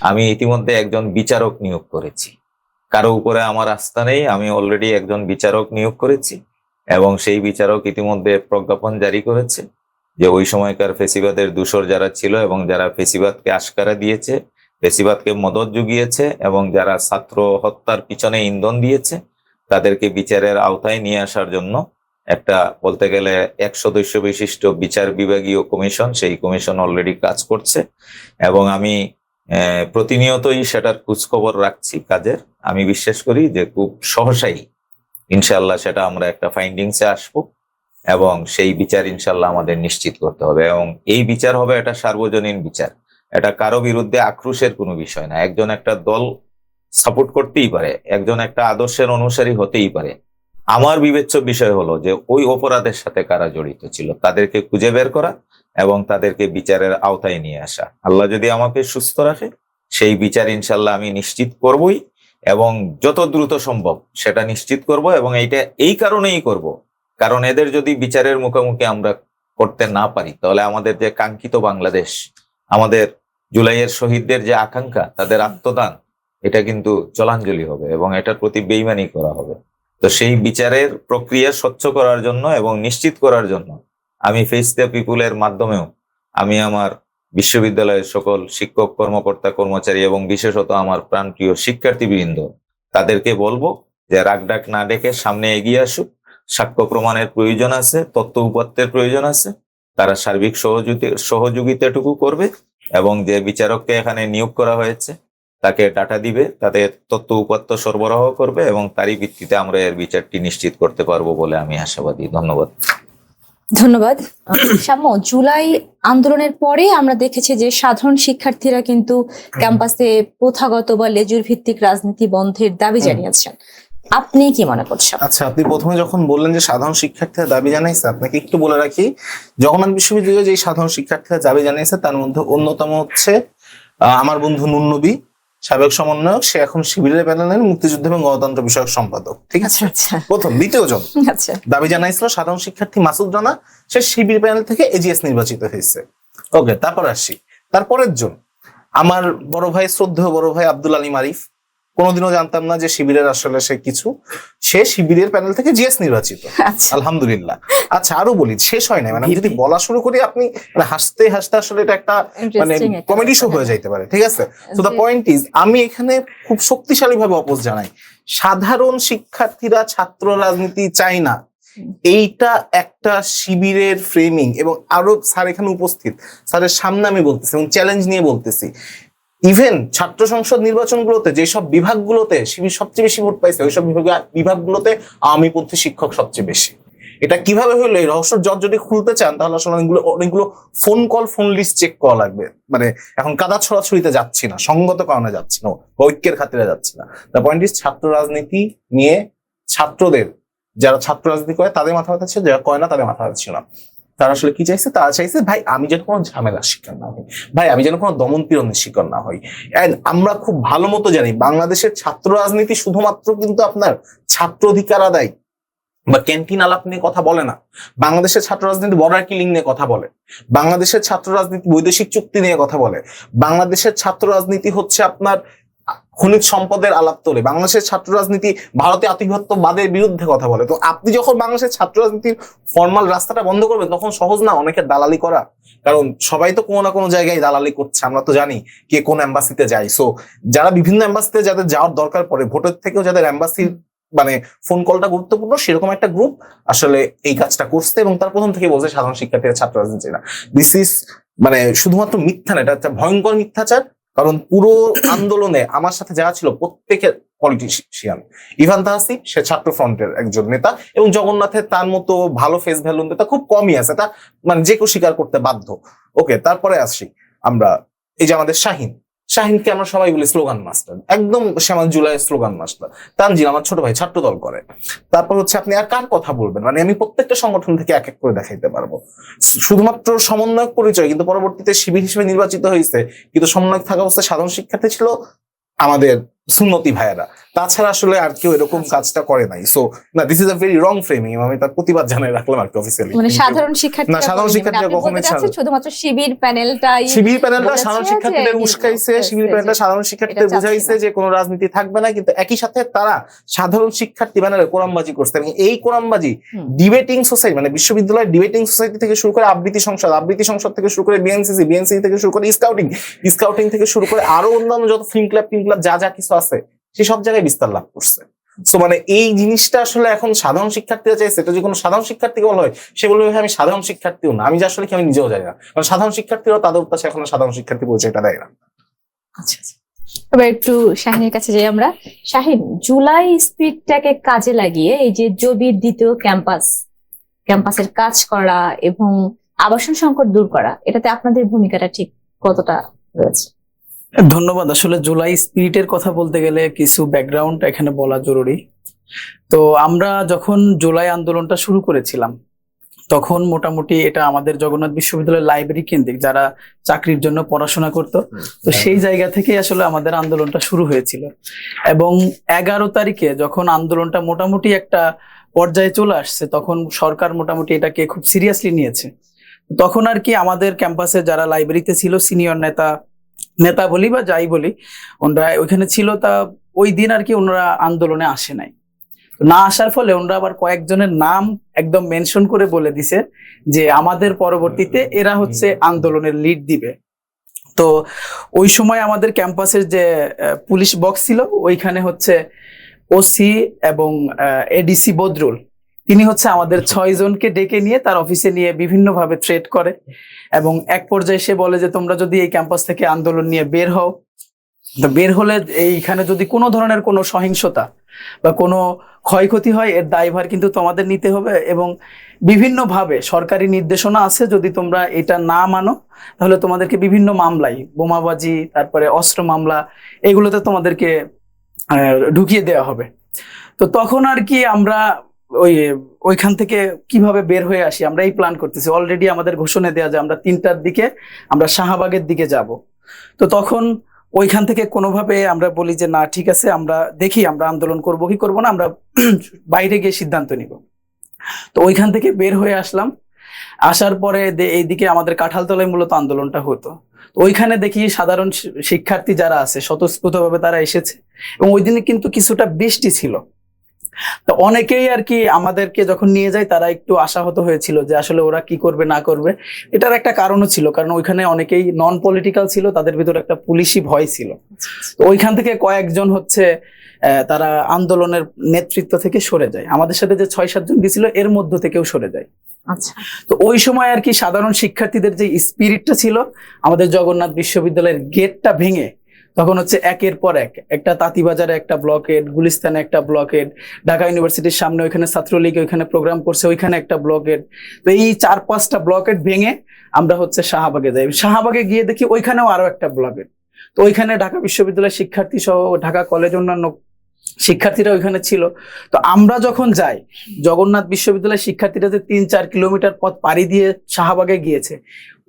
আমি ইতিমধ্যে একজন বিচারক নিয়োগ করেছি, কারো উপরে আমার আস্থা নেই, আমি অলরেডি একজন বিচারক নিয়োগ করেছি, এবং সেই বিচারক ইতিমধ্যে প্রজ্ঞাপন জারি করেছে যে ওই সময়কার ফেসিবাদের দূষর যারা ছিল এবং যারা ফেসিবাদকে আশকারা দিয়েছে, ফেসিবাদকে মদত জুগিয়েছে এবং যারা ছাত্র হত্যার পিছনে ইন্ধন দিয়েছে, তাদেরকে বিচারের আওতায় নিয়ে আসার জন্য একটা বলতে গেলে 1 সদস্য বিশিষ্ট বিচার বিভাগীয় কমিশন, সেই কমিশন অলরেডি কাজ করছে, এবং আমি প্রতিনিয়তই সেটার খোঁজখবর রাখছি কাজের। আমি বিশ্বাস করি যে খুব সহসাই ইনশাল্লাহ সেটা আমরা একটা ফাইন্ডিংসে আসবো, এবং সেই বিচার ইনশাল্লাহ আমাদের নিশ্চিত করতে হবে। এবং এই বিচার হবে এটা সার্বজনীন বিচার, এটা কারো বিরুদ্ধে আক্রোশের কোনো বিষয় না। একজন একটা দল সাপোর্ট করতেই পারে, একজন একটা আদর্শের অনুসারী হতেই পারে। আমার বিবেচ্য বিষয় হলো যে ওই অপরাধের সাথে কারা জড়িত ছিল তাদেরকে খুঁজে বের করা এবং তাদেরকে বিচারের আওতায় নিয়ে আসা। আল্লাহ যদি আমাকে সুস্থ রাখে, সেই বিচার ইনশাল্লাহ আমি নিশ্চিত করবই, এবং যত দ্রুত সম্ভব সেটা নিশ্চিত করব। এবং এইটা এই কারণেই করব, কারণ এদের যদি বিচারের মুখোমুখি আমরা করতে না পারি, তাহলে আমাদের যে কাঙ্ক্ষিত বাংলাদেশ, আমাদের জুলাইয়ের শহীদদের যে আকাঙ্ক্ষা, তাদের আত্মদান, এটা কিন্তু জলাঞ্জলি হবে এবং এটার প্রতি বেইমানি করা হবে। তো সেই বিচারের প্রক্রিয়া স্বচ্ছ করার জন্য এবং নিশ্চিত করার জন্য আমি ফেস দ্য পিপুলের মাধ্যমেও আমি আমার বিশ্ববিদ্যালয়ের সকল শিক্ষক, কর্মকর্তা, কর্মচারী এবং বিশেষত আমার প্রাণপ্রিয় শিক্ষার্থীবৃন্দ, তাদেরকে বলবো যে রাগডাক না ডেকে সামনে এগিয়ে আসুক। সাক্ষ্য প্রমাণের প্রয়োজন আছে, তথ্য উপাত্তের প্রয়োজন আছে, তারা সার্বিক সহযোগিতাটুকু করবে, এবং যে বিচারককে এখানে নিয়োগ করা হয়েছে তাকে ডাটা দিবে, তাদের তথ্য উপাত্ত সরবরাহ করবে, এবং তারই ভিত্তিতে আমরা এর বিচারটি নিশ্চিত করতে পারবো বলে আমি আশাবাদী। ধন্যবাদ।
ধন্যবাদ শাম্য। জুলাই আন্দোলনের পরে আমরা দেখেছি যে সাধারণ শিক্ষার্থীরা কিন্তু ক্যাম্পাসে প্রথাগত বা লেজুর ভিত্তিক রাজনীতি বন্ধের দাবি জানিয়েছেন। আপনি কি মনে করছেন?
আচ্ছা, আপনি প্রথমে যখন বললেন যে সাধারণ শিক্ষার্থীরা দাবি জানাইছে, আপনাকে একটু বলে রাখি, জগন্নাথ বিশ্ববিদ্যালয়ে যে সাধারণ শিক্ষার্থীরা দাবি জানিয়েছে তার মধ্যে অন্যতম হচ্ছে আমার বন্ধু নুন নবী, সাবেক সমন্বয়ক, সে এখন শিবিরের প্যানেলের মুক্তিযুদ্ধ এবং গণতন্ত্র বিষয়ক সম্পাদক। ঠিক আছে, প্রথম। দ্বিতীয় জন দাবি জানাইছিল সাধারণ শিক্ষার্থী মাসুদ রানা, সে শিবির প্যানেল থেকে এজিএস নির্বাচিত হয়েছে। ওকে, তারপর আসি তারপরের জন আমার বড় ভাই, শ্রদ্ধেয় বড় ভাই আব্দুল আলী মারিফ। কোনোদিনও জানতাম না যে শিবিরের আসলে সে কিছু, সে শিবিরের প্যানেল থেকে জিএস নির্বাচিত, আলহামদুলিল্লাহ। আচ্ছা, আরো বলি, শেষ হয় না, মানে আমি যদি বলা শুরু করি আপনি মানে হাসতে হাসতে আসলে এটা একটা মানে কমেডি শো হয়ে যাইতে পারে। ঠিক আছে, সো দ্য পয়েন্ট ইজ, আমি এখানে খুব শক্তিশালী ভাবে অপোজ জানাই। সাধারণ শিক্ষার্থীরা ছাত্র রাজনীতি চাই না, এইটা একটা শিবিরের ফ্রেমিং। এবং আরো স্যার এখানে উপস্থিত, স্যারের সামনে আমি বলতেছি এবং চ্যালেঞ্জ নিয়ে বলতেছি, ইভেন ছাত্র সংসদ নির্বাচনগুলোতে যেসব বিভাগগুলোতে শিবির সবচেয়ে বেশি ভোট পাইছে, ওইসব বিভাগগুলোতে আওয়ামীপন্থী শিক্ষক সবচেয়ে বেশি। এটা কিভাবে হইলো, এই রহস্য জট যদি খুলতে চান তাহলে আসলে অনেকগুলো ফোন লিস্ট চেক করা লাগবে। মানে এখন কাদা ছড়াছড়িতে যাচ্ছি না, সঙ্গত কারণে যাচ্ছি না, ঐক্যের খাতিরে যাচ্ছি না। দ্য পয়েন্ট ইজ, ছাত্র রাজনীতি নিয়ে ছাত্রদের, যারা ছাত্র রাজনীতি করে তাদের মাথা ব্যথা ছিল, যারা করে না তাদের মাথা ব্যথা ছিল না। তারা আসলে কি চাইছে? তারা চাইছে ভাই আমি যেন কোনো ঝামেলার শিকার না হই, ভাই আমি যেন কোনো দমন পীড়নের শিকার না হই। আমরা খুব ভালো মতো জানি বাংলাদেশের ছাত্র রাজনীতি শুধুমাত্র কিন্তু আপনার ছাত্র অধিকার আদায় বা ক্যান্টিন আলাপ নিয়ে কথা বলে না। বাংলাদেশের ছাত্র রাজনীতি বর্ডার কিলিং নিয়ে কথা বলে, বাংলাদেশের ছাত্র রাজনীতি বৈদেশিক চুক্তি নিয়ে কথা বলে, বাংলাদেশের ছাত্র রাজনীতি হচ্ছে আপনার খনিজ সম্পদের আলাপ তোলে, বাংলাদেশের ছাত্র রাজনীতি ভারতে আধিপত্যবাদের বিরুদ্ধে কথা বলে। তো আপনি যখন বাংলাদেশের ছাত্র রাজনীতির ফর্মাল রাস্তাটা বন্ধ করবেন তখন সহজ না অনেকের দালালি করা, কারণ সবাই তো কোনো না কোনো জায়গায় দালালি করছে, আমরা তো জানি কে কোন এম্বাসিতে যায়। সো যারা বিভিন্ন এম্বাসিতে যাদের যাওয়ার দরকার পড়ে, ভোটের থেকেও যাদের এম্বাসির মানে ফোন কলটা গুরুত্বপূর্ণ, সেরকম একটা গ্রুপ আসলে এই কাজটা করছে এবং তার প্রথম থেকে বলছে সাধারণ শিক্ষার্থীরা ছাত্র রাজনীতি না। দিস ইজ মানে শুধুমাত্র মিথ্যা না, এটা একটা ভয়ঙ্কর মিথ্যাচার। কারণ পুরো আন্দোলনে আমার সাথে যারা ছিল প্রত্যেকের পলিটিশিয়ান। ইভান তাহসিব সে ছাত্র ফ্রন্টের একজন নেতা এবং জগন্নাথের তার মতো ভালো ফেস ভ্যালু নেতা খুব কমই আছে, এটা মানে যে কেউ স্বীকার করতে বাধ্য। ওকে, তারপরে আসি আমরা এই যে আমাদের শাহিনকে আমরা সবাই বলি স্লোগান মাস্টার, একদম শ্যামল জুলাই স্লোগান মাস্টার। তানজিল আমার ছোট ভাই ছাত্র দল করে। তারপর হচ্ছে আপনি আর কার কথা বলবেন, মানে আমি প্রত্যেকটা সংগঠন থেকে এক এক করে দেখাইতে পারবো। শুধুমাত্র সমন্বয়ক পরিচয়, কিন্তু পরবর্তীতে শিবির হিসেবে নির্বাচিত হয়েছে, কিন্তু সমন্বয়ক থাকা অবস্থায় সাধারণ শিক্ষার্থী ছিল আমাদের সুন্নতি ভাইয়েরা। তাছাড়া আসলে আর কেউ এরকম কাজটা করে নাই। সো না, this is a very wrong framing, আমি তার প্রতিবাদ জানাই রাখলাম আর কি অফিসিয়ালি।
মানে সাধারণ শিক্ষার্থী
না, সাধারণ শিক্ষার্থীরা কখনোই
শুধুমাত্র শিবির প্যানেলটাই
সাধারণ শিক্ষার্থীদের উস্কাইছে, শিবির প্যানেলটা সাধারণ শিক্ষার্থীদের বুঝাইছে যে কোনো রাজনীতি থাকবে না, কিন্তু একই সাথে তারা সাধারণ শিক্ষার্থী ব্যানারে কোরআনবাজি করছে। এবং এই কোরআনবাজি ডিবেটিং সোসাইটি মানে বিশ্ববিদ্যালয়ের ডিবেটিং সোসাইটি থেকে শুরু করে আবৃত্তি সংসদ থেকে শুরু করে বিএনসিসি থেকে শুরু করে স্কাউটিং থেকে শুরু করে আরো অন্যান্য যত ফিল্ম ক্লাব যা যা কিছু আছে সে সব জায়গায় বিস্তার লাভ করছে। সো মানে এই জিনিসটা আসলে এখন সাধারণ শিক্ষার্থীরা চাইছে, এটা যে কোনো সাধারণ শিক্ষার্থীকে বলা হয় সে বলবে আমি সাধারণ শিক্ষার্থীও না, আমি যে আসলে কি আমি নিজেও জানি না, কারণ সাধারণ শিক্ষার্থীরাও তাদের কাছে এখন সাধারণ শিক্ষার্থী পরিচয়টা দেয় না।
আচ্ছা আচ্ছা, এবার একটু শাহিনের কাছে যাই আমরা। শাহিন, জুলাই স্পিডটাকে কাজে লাগিয়ে এই যে জবির দ্বিতীয় ক্যাম্পাসের কাজ করা এবং আবাসন সংকট দূর করা, এটাতে আপনাদের ভূমিকাটা ঠিক কতটা রয়েছে?
ধন্যবাদ। আসলে জুলাই স্পিরিটের কথা বলতে গেলে কিছু ব্যাকগ্রাউন্ড এখানে বলা জরুরি। তো আমরা যখন জুলাই আন্দোলনটা শুরু করেছিলাম তখন মোটামুটি এটা আমাদের জগন্নাথ বিশ্ববিদ্যালয়ের লাইব্রেরি কেন্দ্রিক যারা চাকরির জন্য পড়াশোনা করতো, তো সেই জায়গা থেকে আসলে আমাদের আন্দোলনটা শুরু হয়েছিল। এবং 11 তারিখে যখন আন্দোলনটা মোটামুটি একটা পর্যায়ে চলে আসছে তখন সরকার মোটামুটি এটাকে খুব সিরিয়াসলি নিয়েছে। তখন আর কি আমাদের ক্যাম্পাসে যারা লাইব্রেরিতে ছিল সিনিয়র নেতা বলি বা যাই বলি, ওনারা ওইখানে ছিল। তা ওই দিন আর কি ওনারা আন্দোলনে আসে নাই। না আসার ফলে ওনারা আবার কয়েকজনের নাম একদম মেনশন করে বলে দিছে যে আমাদের পরবর্তীতে এরা হচ্ছে আন্দোলনের লিড দিবে। তো ওই সময় আমাদের ক্যাম্পাসের যে পুলিশ বক্স ছিল ওইখানে হচ্ছে ওসি এবং এডিসি বদরুল, তিনি হচ্ছে আমাদের 6 জনকে ডেকে নিয়ে তার অফিসে নিয়ে বিভিন্নভাবে থ্রেট করে এবং এক পর্যায়ে সে বলে যে তোমরা যদি এই ক্যাম্পাস থেকে আন্দোলন নিয়ে বের হও, তো বের হলে এইখানে যদি কোনো ধরনের কোনো সহিংসতা বা কোনো ক্ষয়ক্ষতি হয় এর দায়ভার কিন্তু তোমাদের নিতে হবে এবং বিভিন্নভাবে সরকারি নির্দেশনা আছে, যদি তোমরা এটা না মানো তাহলে তোমাদেরকে বিভিন্ন মামলায় বোমাবাজি তারপরে অস্ত্র মামলা এগুলোতে তোমাদেরকে ঢুকিয়ে দেওয়া হবে। তো তখন আর কি আমরা ওইখান থেকে কিভাবে বের হয়ে আসি আমরা এই প্ল্যান করতেছি। অলরেডি আমাদের ঘোষণা দেওয়া যায় আমরা 3টার দিকে আমরা শাহবাগের দিকে যাব। তো তখন ওইখান থেকে কোনোভাবে আমরা বলি যে না ঠিক আছে আমরা দেখি আমরা আন্দোলন করবো কি করবো না, আমরা বাইরে গিয়ে সিদ্ধান্ত নিব। তো ওইখান থেকে বের হয়ে আসলাম। আসার পরে এইদিকে আমাদের কাঁঠালতলায় মূলত আন্দোলনটা হতো। তো ওইখানে দেখি সাধারণ শিক্ষার্থী যারা আছে স্বতঃস্ফূর্তভাবে তারা এসেছে এবং ওই দিনে কিন্তু কিছুটা বৃষ্টি ছিল। তো অনেকেই আর কি আমাদেরকে যখন নিয়ে যায় তারা একটু আশাহত হয়েছিল যে আসলে ওরা কি করবে না করবে। এটার একটা কারণও ছিল, কারণ ওইখানে অনেকেই নন পলিটিক্যাল ছিল, তাদের ভিতরে একটা পুলিশি ভয় ছিল। তো ওইখান থেকে কয়েকজন হচ্ছে তারা আন্দোলনের নেতৃত্ব থেকে সরে যায়। আমাদের সাথে যে 6-7 জন গেছিল এর মধ্য থেকেও সরে যায়।
আচ্ছা,
তো ওই সময় আর কি সাধারণ শিক্ষার্থীদের যে স্পিরিটটা ছিল, আমাদের জগন্নাথ বিশ্ববিদ্যালয়ের গেটটা ভেঙে তখন হচ্ছে একের পর একটা তাঁতিবাজারে একটা ব্লকেড, গুলিস্তানে একটা ব্লকেড, ঢাকা ইউনিভার্সিটির সামনে ওইখানে ছাত্রলীগ ওইখানে প্রোগ্রাম করছে ওইখানে একটা ব্লকেড। তো এই 4-5টা ব্লকেড ভেঙে আমরা হচ্ছে শাহবাগে যাই। শাহবাগে গিয়ে দেখি ওইখানেও আরো একটা ব্লকেড। তো ওইখানে ঢাকা বিশ্ববিদ্যালয়ের শিক্ষার্থী সহ ঢাকা কলেজ অন্যান্য শিক্ষার্থীরা ওইখানে ছিল। তো আমরা যখন যাই জগন্নাথ বিশ্ববিদ্যালয়ের শিক্ষার্থীরা যে 3-4 কিলোমিটার পথ পাড়ি দিয়ে শাহবাগে গিয়েছে,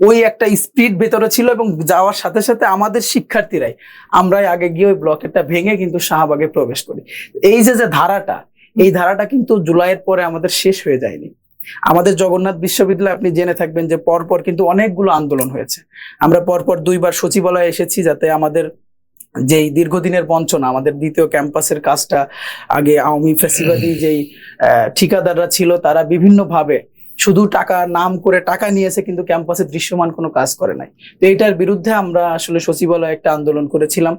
ওই একটা স্পিড ভেতরে ছিল এবং যাওয়ার সাথে সাথে আমাদের শিক্ষার্থীরাই আমরাই আগে গিয়ে ওই ব্লকেটটা ভেঙে কিন্তু শাহবাগে প্রবেশ করি। এই যে ধারাটা, এই ধারাটা কিন্তু জুলাইয়ের পরে আমাদের শেষ হয়ে যায়নি। আমাদের জগন্নাথ বিশ্ববিদ্যালয়ে আপনি জেনে থাকবেন যে পরপর কিন্তু অনেকগুলো আন্দোলন হয়েছে। আমরা পরপর 2বার সচিবালয়ে এসেছি যাতে আমাদের যেই দীর্ঘদিনের বঞ্চনা, আমাদের দ্বিতীয় ক্যাম্পাসের কাজটা আগে আওয়ামী ফ্যাসিবাদী যেই ঠিকাদাররা ছিল তারা বিভিন্নভাবে শুধু টাকা নাম করে টাকা নিয়েছে, কিন্তু ক্যাম্পাসে দৃশ্যমান কোনো কাজ করে নাই। তো এইটার বিরুদ্ধে আমরা আসলে সচিবালয়ে একটা আন্দোলন করেছিলাম।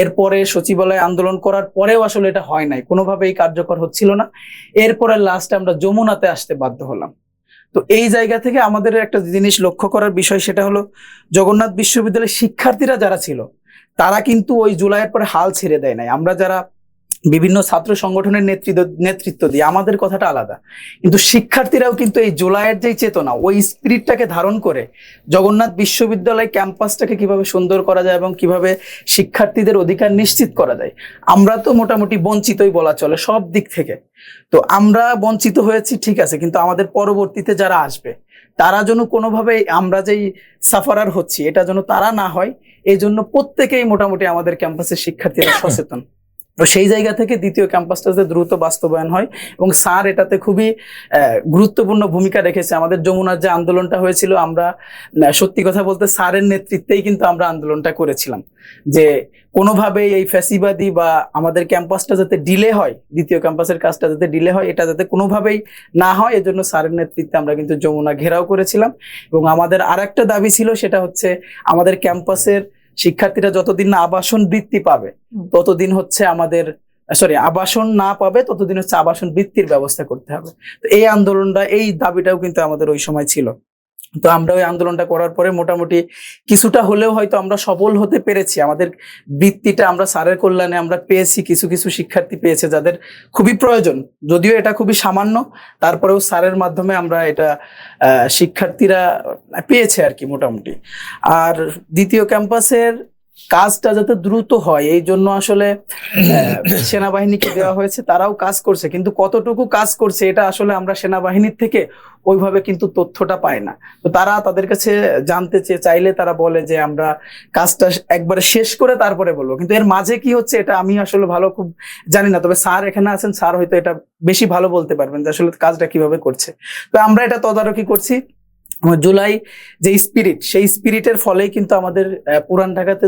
এরপরে সচিবালয়ে আন্দোলন করার পরেও আসলে এটা হয় নাই, কোনোভাবেই কার্যকর হচ্ছিল না। এরপরে লাস্টে আমরা যমুনাতে আসতে বাধ্য হলাম। তো এই জায়গা থেকে আমাদের একটা জিনিস লক্ষ্য করার বিষয়, সেটা হলো জগন্নাথ বিশ্ববিদ্যালয়ের শিক্ষার্থীরা যারা ছিল তারা কিন্তু ওই জুলাইয়ের পরে হাল ছেড়ে দেয় নাই। আমরা যারা বিভিন্ন ছাত্র সংগঠনের নেতৃত্ব দিই, আমাদের কথাটা আলাদা, কিন্তু শিক্ষার্থীরাও কিন্তু এই জুলাইয়ের যে চেতনা, ওই স্পিরিটটাকে ধারণ করে জগন্নাথ বিশ্ববিদ্যালয় ক্যাম্পাসটাকে কিভাবে সুন্দর করা যায় এবং কিভাবে শিক্ষার্থীদের অধিকার নিশ্চিত করা যায়। আমরা তো মোটামুটি বঞ্চিতই বলা চলে সব দিক থেকে। তো আমরা বঞ্চিত হয়েছি, ঠিক আছে, কিন্তু আমাদের পরবর্তীতে যারা আসবে তারা যেন কোনোভাবে আমরা যেই সাফারার হচ্ছি এটা যেন তারা না হয়, এই জন্য প্রত্যেকেই মোটামুটি আমাদের ক্যাম্পাসের শিক্ষার্থীরা সচেতন। তো সেই জায়গা থেকে দ্বিতীয় ক্যাম্পাসটা যে দ্রুত বাস্তবায়ন হয়, এবং স্যার এটাতে খুবই গুরুত্বপূর্ণ ভূমিকা রেখেছে। আমাদের যমুনার যে আন্দোলনটা হয়েছিল, আমরা সত্যি কথা বলতে স্যারের নেতৃত্বেই কিন্তু আমরা আন্দোলনটা করেছিলাম, যে কোনোভাবেই এই ফ্যাসিবাদী বা আমাদের ক্যাম্পাসটা যাতে ডিলে হয়, দ্বিতীয় ক্যাম্পাসের কাজটা যাতে ডিলে হয়, এটা যাতে কোনোভাবেই না হয়, এজন্য স্যারের নেতৃত্বে আমরা কিন্তু যমুনা ঘেরাও করেছিলাম। এবং আমাদের আরেকটা দাবি ছিল, সেটা হচ্ছে আমাদের ক্যাম্পাসের শিক্ষার্থীরা যতদিন না আবাসন বৃত্তি পাবে ততদিন হচ্ছে আমাদের আবাসন না পাবে ততদিন হচ্ছে আবাসন বৃত্তির ব্যবস্থা করতে হবে। তো এই আন্দোলনটা, এই দাবিটাও কিন্তু আমাদের ওই সময় ছিল। তো আমরা ওই আন্দোলনটা করার পরে মোটামুটি কিছুটা হলেও হয়তো আমরা সফল হতে পেরেছি। আমাদের বৃত্তিটা আমরা স্যারের কল্যাণে আমরা পেয়েছি, কিছু কিছু শিক্ষার্থী পেয়েছে যাদের খুবই প্রয়োজন, যদিও এটা খুবই সামান্য, তারপরেও স্যারের মাধ্যমে আমরা এটা শিক্ষার্থীরা পেয়েছে আর কি মোটামুটি। আর দ্বিতীয় ক্যাম্পাসের কাজটা যাতে দ্রুত হয় এই জন্য আসলে সেনাবাহিনীকে দেওয়া হয়েছে, তারাও কাজ করছে, কিন্তু কতটুকু কাজ করছে এটা আসলে আমরা সেনাবাহিনীর থেকে ওইভাবে কিন্তু তথ্যটা পাই না। তো তারা তাদের কাছে জানতে চাইলে তারা বলে যে আমরা কাজটা একবারে শেষ করে তারপরে বলবো, কিন্তু এর মাঝে কি হচ্ছে এটা আমি আসলে ভালো খুব জানি না। তবে স্যার এখানে আছেন, স্যার হয়তো এটা বেশি ভালো বলতে পারবেন যে আসলে কাজটা কিভাবে করছে। তো আমরা এটা তদারকি করছি। জুলাই যে স্পিরিট, সেই স্পিরিটের ফলেই কিন্তু আমাদের পুরান ঢাকাতে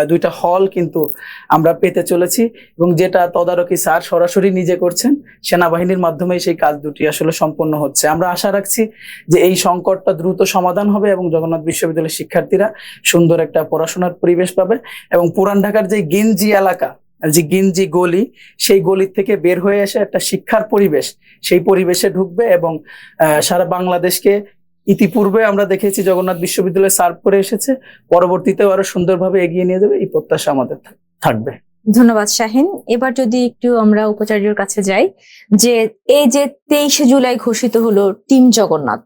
দুইটা হল কিন্তু আমরা পেতে চলেছি, এবং যেটা তদারকি স্যার সরাসরি নিজে করছেন, সেনাবাহিনীর মাধ্যমে সেই কাজ দুটি আসলে সম্পন্ন হচ্ছে। আমরা আশা রাখছি যে এই সংকটটা দ্রুত সমাধান হবে এবং জগন্নাথ বিশ্ববিদ্যালয়ের শিক্ষার্থীরা সুন্দর একটা পড়াশোনার পরিবেশ পাবে, এবং পুরান ঢাকার যে গেঞ্জি এলাকা, যে গেঞ্জি গলি, সেই গলির থেকে বের হয়ে এসে একটা শিক্ষার পরিবেশ, সেই পরিবেশে ঢুকবে এবং সারা বাংলাদেশকে ইতিপূর্বে আমরা দেখেছি জগন্নাথ বিশ্ববিদ্যালয় সার্ভ করে এসেছে, পরবর্তীতেও আরো সুন্দরভাবে এগিয়ে নিয়ে যাবে, এই প্রত্যাশা আমাদের থাকবে।
ধন্যবাদ শাহিন। এবার যদি একটু আমরা উপাচার্যের কাছে যাই, যে এই যে 23শে জুলাই ঘোষিত হলো টিম জগন্নাথ,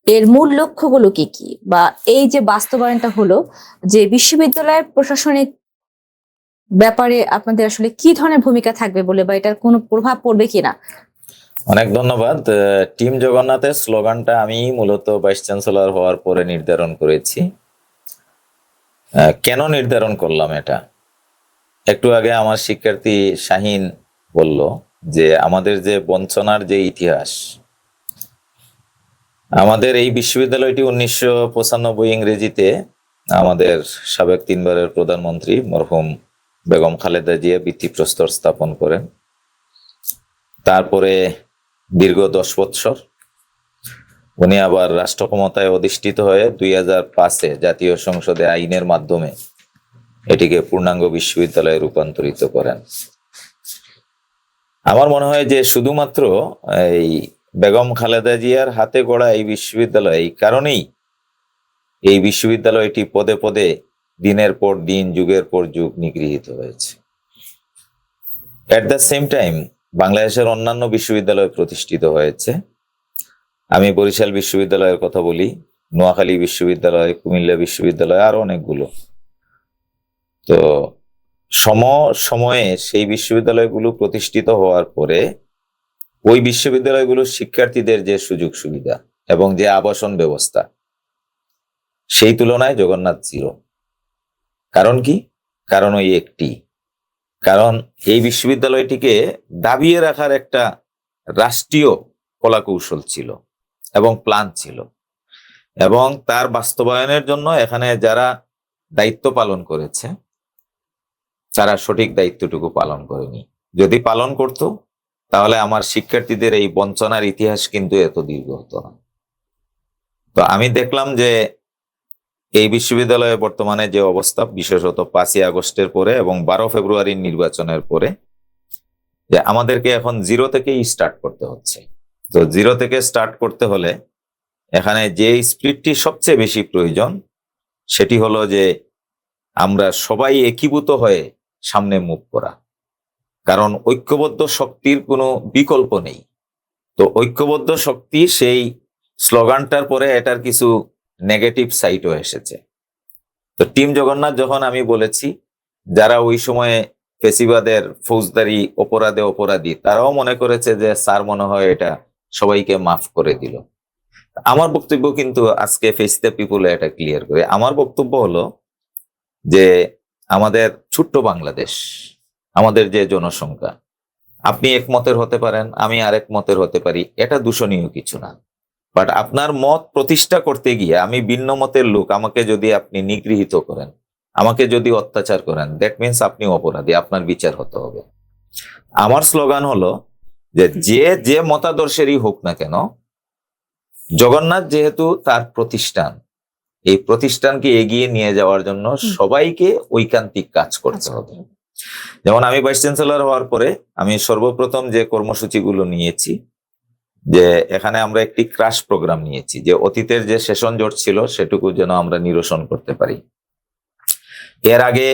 এর মূল লক্ষ্যগুলো কি কি, বা এই যে বাস্তবায়নটা হলো, যে বিশ্ববিদ্যালয়ের প্রশাসনিক ব্যাপারে আপনাদের আসলে কি ধরনের ভূমিকা থাকবে বলে, বা এটার কোনো প্রভাব পড়বে কিনা?
অনেক ধন্যবাদ। টিম জগন্নাথের স্লোগানটা আমি মূলত ভাইস চ্যান্সেলর হওয়ার পরে নির্ধারণ করেছি। কেন নির্ধারণ করলাম এটা, একটু আগে আমার শিক্ষার্থী শাহিন বলল যে আমাদের যে বঞ্চনার যে ইতিহাস, আমাদের এই বিশ্ববিদ্যালয়টি 1995 ইংরেজিতে আমাদের সাবেক 3বারের প্রধানমন্ত্রী মরহুম বেগম খালেদা জিয়া ভিত্তিপ্রস্তর স্থাপন করেন। তারপরে দীর্ঘ 10 বৎসর উনি আবার রাষ্ট্র ক্ষমতায় অধিষ্ঠিত হয়ে 2005-এ জাতীয় সংসদে আইনের মাধ্যমে এটিকে পূর্ণাঙ্গ বিশ্ববিদ্যালয়ে রূপান্তরিত করেন। আমার মনে হয় যে শুধুমাত্র এই বেগম খালেদা জিয়ার হাতে গড়া এই বিশ্ববিদ্যালয়, এই কারণেই এই বিশ্ববিদ্যালয়টি পদে পদে দিনের পর দিন, যুগের পর যুগ নিগৃহীত হয়েছে। এট দ্য সেম টাইম বাংলাদেশের অন্যান্য বিশ্ববিদ্যালয় প্রতিষ্ঠিত হয়েছে। আমি বরিশাল বিশ্ববিদ্যালয়ের কথা বলি, নোয়াখালী বিশ্ববিদ্যালয়, কুমিল্লা বিশ্ববিদ্যালয়, আরো অনেকগুলো। তো সময়ে সেই বিশ্ববিদ্যালয়গুলো প্রতিষ্ঠিত হওয়ার পরে ওই বিশ্ববিদ্যালয়গুলোর শিক্ষার্থীদের যে সুযোগ সুবিধা এবং যে আবাসন ব্যবস্থা, সেই তুলনায় জগন্নাথ জিরো। কারণ কি? কারণ ওই একটি কারণ এই বিশ্ববিদ্যালয়টিকে দাবিয়ে রাখার একটা রাষ্ট্রীয় কলাকৌশল ছিল এবং প্ল্যান ছিল, এবং তার বাস্তবায়নের জন্য এখানে যারা দায়িত্ব পালন করেছে তারা সঠিক দায়িত্বটুকু পালন করেনি। যদি পালন করত তাহলে আমার শিক্ষার্থীদের এই বঞ্চনার ইতিহাস কিন্তু এত দীর্ঘ হতো না। তো আমি দেখলাম যে এই বিশ্ববিদ্যালয়ে বর্তমানে যে অবস্থা, বিশেষত 5ই আগস্টের পরে এবং 12 ফেব্রুয়ারির নির্বাচনের পরে, যে আমাদেরকে এখন জিরো থেকেই স্টার্ট করতে হচ্ছে। তো জিরো থেকে স্টার্ট করতে হলে এখানে যে স্পিরিটটি সবচেয়ে বেশি প্রয়োজন সেটি হলো যে আমরা সবাই একীভূত হয়ে সামনে মুভ করা। কারণ ঐক্যবদ্ধ শক্তির কোনো বিকল্প নেই। তো ঐক্যবদ্ধ শক্তি, সেই স্লোগানটার পরে এটার কিছু নেগেটিভ সাইডও এসেছে। তো টিম জগন্নাথ যখন আমি বলেছি, যারা ওই সময়ে ফেসিবাদের ফৌজদারি অপরাধে অপরাধী, তারাও মনে করেছে যে স্যার মনে হয় এটা সবাইকে মাফ করে দিল। আমার বক্তব্য কিন্তু আজকে ফেস দ্য পিপলে এটা ক্লিয়ার করে। আমার বক্তব্য হলো যে আমাদের ছোট্ট বাংলাদেশ, আমাদের যে জনসংখ্যা, আপনি একমতের হতে পারেন, আমি আরেক মতের হতে পারি, এটা দূষণীয় কিছু না। বাট আপনার মত প্রতিষ্ঠা করতে গিয়ে আমি ভিন্ন মতের লোক, আমাকে যদি আপনি নিগৃহীত করেন, আমাকে যদি অত্যাচার করেন, দ্যাট মিনস আপনি অপরাধী, আপনার বিচার হতে হবে। আমার স্লোগান হলো যে যে মতাদর্শেরই হোক না কেন, জগন্নাথ যেহেতু তার প্রতিষ্ঠান, এই প্রতিষ্ঠানকে এগিয়ে নিয়ে যাওয়ার জন্য সবাইকে ঐকান্তিক কাজ করতে হবে। যেমন আমি ভাইস চ্যান্সেলর হওয়ার পরে আমি সর্বপ্রথম যে কর্মসূচিগুলো নিয়েছি, যে এখানে আমরা একটি ক্রাশ প্রোগ্রাম নিয়েছি, যে অতীতের যে সেশন জট ছিল সেটুকু যেন আমরা নিরসন করতে পারি। এর আগে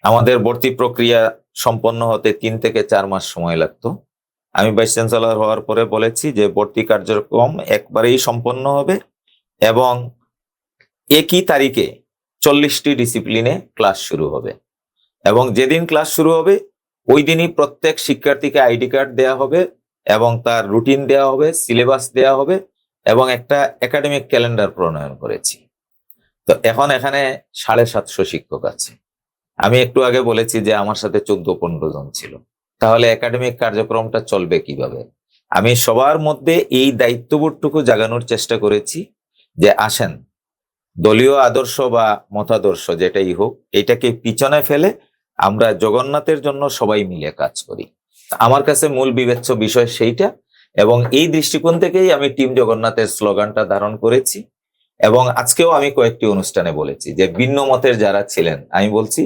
আমাদের ভর্তি প্রক্রিয়া সম্পন্ন হতে 3 থেকে 4 মাস সময় লাগতো। আমি ভাইস চ্যান্সেলর হওয়ার পরে বলেছি যে ভর্তি কার্যক্রম একবারেই সম্পন্ন হবে এবং একই তারিখে 40টি ডিসিপ্লিনে ক্লাস শুরু হবে, এবং যেদিন ক্লাস শুরু হবে ওই দিনই প্রত্যেক শিক্ষার্থীকে আইডি কার্ড দেওয়া হবে এবং তার রুটিন দেওয়া হবে, সিলেবাস দেওয়া হবে এবং একটা একাডেমিক ক্যালেন্ডার প্রণয়ন করেছি। তো এখন এখানে 750 শিক্ষক আছে। আমি একটু আগে বলেছি যে আমার সাথে 14-15 জন ছিল, তাহলে একাডেমিক কার্যক্রমটা চলবে কিভাবে? আমি সবার মধ্যে এই দায়িত্ববোধটুকু জাগানোর চেষ্টা করেছি যে আসেন, দলীয় আদর্শ বা মতাদর্শ যেটাই হোক, এটাকে পিছনে ফেলে আমরা জগন্নাথের জন্য সবাই মিলে কাজ করি। আমার কাছে মূল বিবেচ্য বিষয় সেইটা, এবং এই দৃষ্টিকোণ থেকেই আমি টিম জগন্নাথের স্লোগানটা ধারণ করেছি। এবং আজকেও আমি কয়েকটি অনুষ্ঠানে বলেছি যে ভিন্ন মতের যারা ছিলেন, আমি বলছি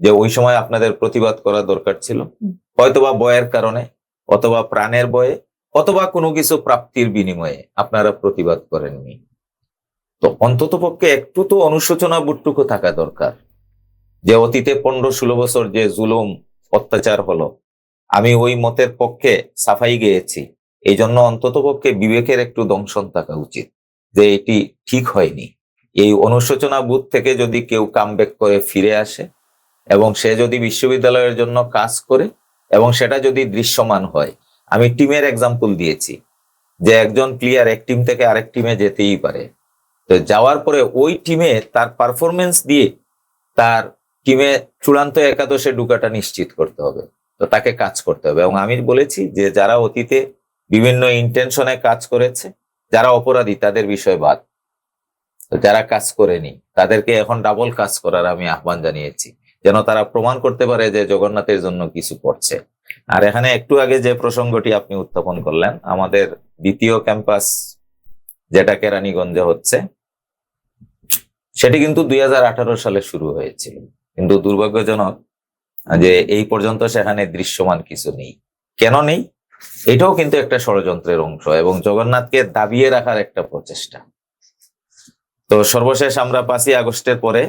যে ওই সময় আপনাদের প্রতিবাদ করা দরকার ছিল, হয়তোবা ভয়ের কারণে, অথবা প্রাণের ভয়ে, অথবা কোনো কিছু প্রাপ্তির বিনিময়ে আপনারা প্রতিবাদ করেননি। তো অন্তত পক্ষে একটু তো অনুশোচনা বোধটুকু থাকা দরকার যে অতীতে 15-16 বছর যে জুলুম অত্যাচার হলো, আমি ওই মতের পক্ষে সাফাই গেয়েছি, এই জন্য অন্তত পক্ষে বিবেকের একটু দংশন থাকা উচিত যে এটি ঠিক হয়নি। এই অনুশোচনা বোধ থেকে যদি কেউ কামব্যাক করে ফিরে আসে এবং সে যদি বিশ্ববিদ্যালয়ের জন্য কাজ করে এবং সেটা যদি দৃশ্যমান হয়, আমি টিমের এক্সাম্পল দিয়েছি যে একজন প্লেয়ার এক টিম থেকে আরেক টিমে যেতেই পারে, তো যাওয়ার পরে ওই টিমে তার পারফরমেন্স দিয়ে তার টিমে চূড়ান্ত একাদশে ঢোকাটা নিশ্চিত করতে হবে। তো তাকে কাজ করতে হবে। এবং আমি বলেছি যে যারা অতীতে বিভিন্ন ইন্টেনশনে কাজ করেছে, যারা অপরাধী তাদের বিষয় বাদ, তো যারা কাজ করেনি তাদেরকে এখন ডাবল কাজ করার আমি আহ্বান জানিয়েছি, যেন তারা প্রমাণ করতে পারে যে জগন্নাথের জন্য কিছু করছে। আর এখানে একটু আগে যে প্রসঙ্গটি আপনি উত্থাপন করলেন, আমাদের দ্বিতীয় ক্যাম্পাস যেটা কেরানীগঞ্জে হচ্ছে, সেটি কিন্তু 2018 সালে শুরু হয়েছিল, কিন্তু দুর্ভাগ্যজনক যে এই পর্যন্ত সেখানে দৃশ্যমান কিছু নেই। কেন নেই? এটাও কিন্তু একটা ষড়যন্ত্রের অংশ এবং জগন্নাথকে দাবিয়ে রাখার একটা প্রচেষ্টা। তো সর্বশেষ আমরা 5ই আগস্টের পরে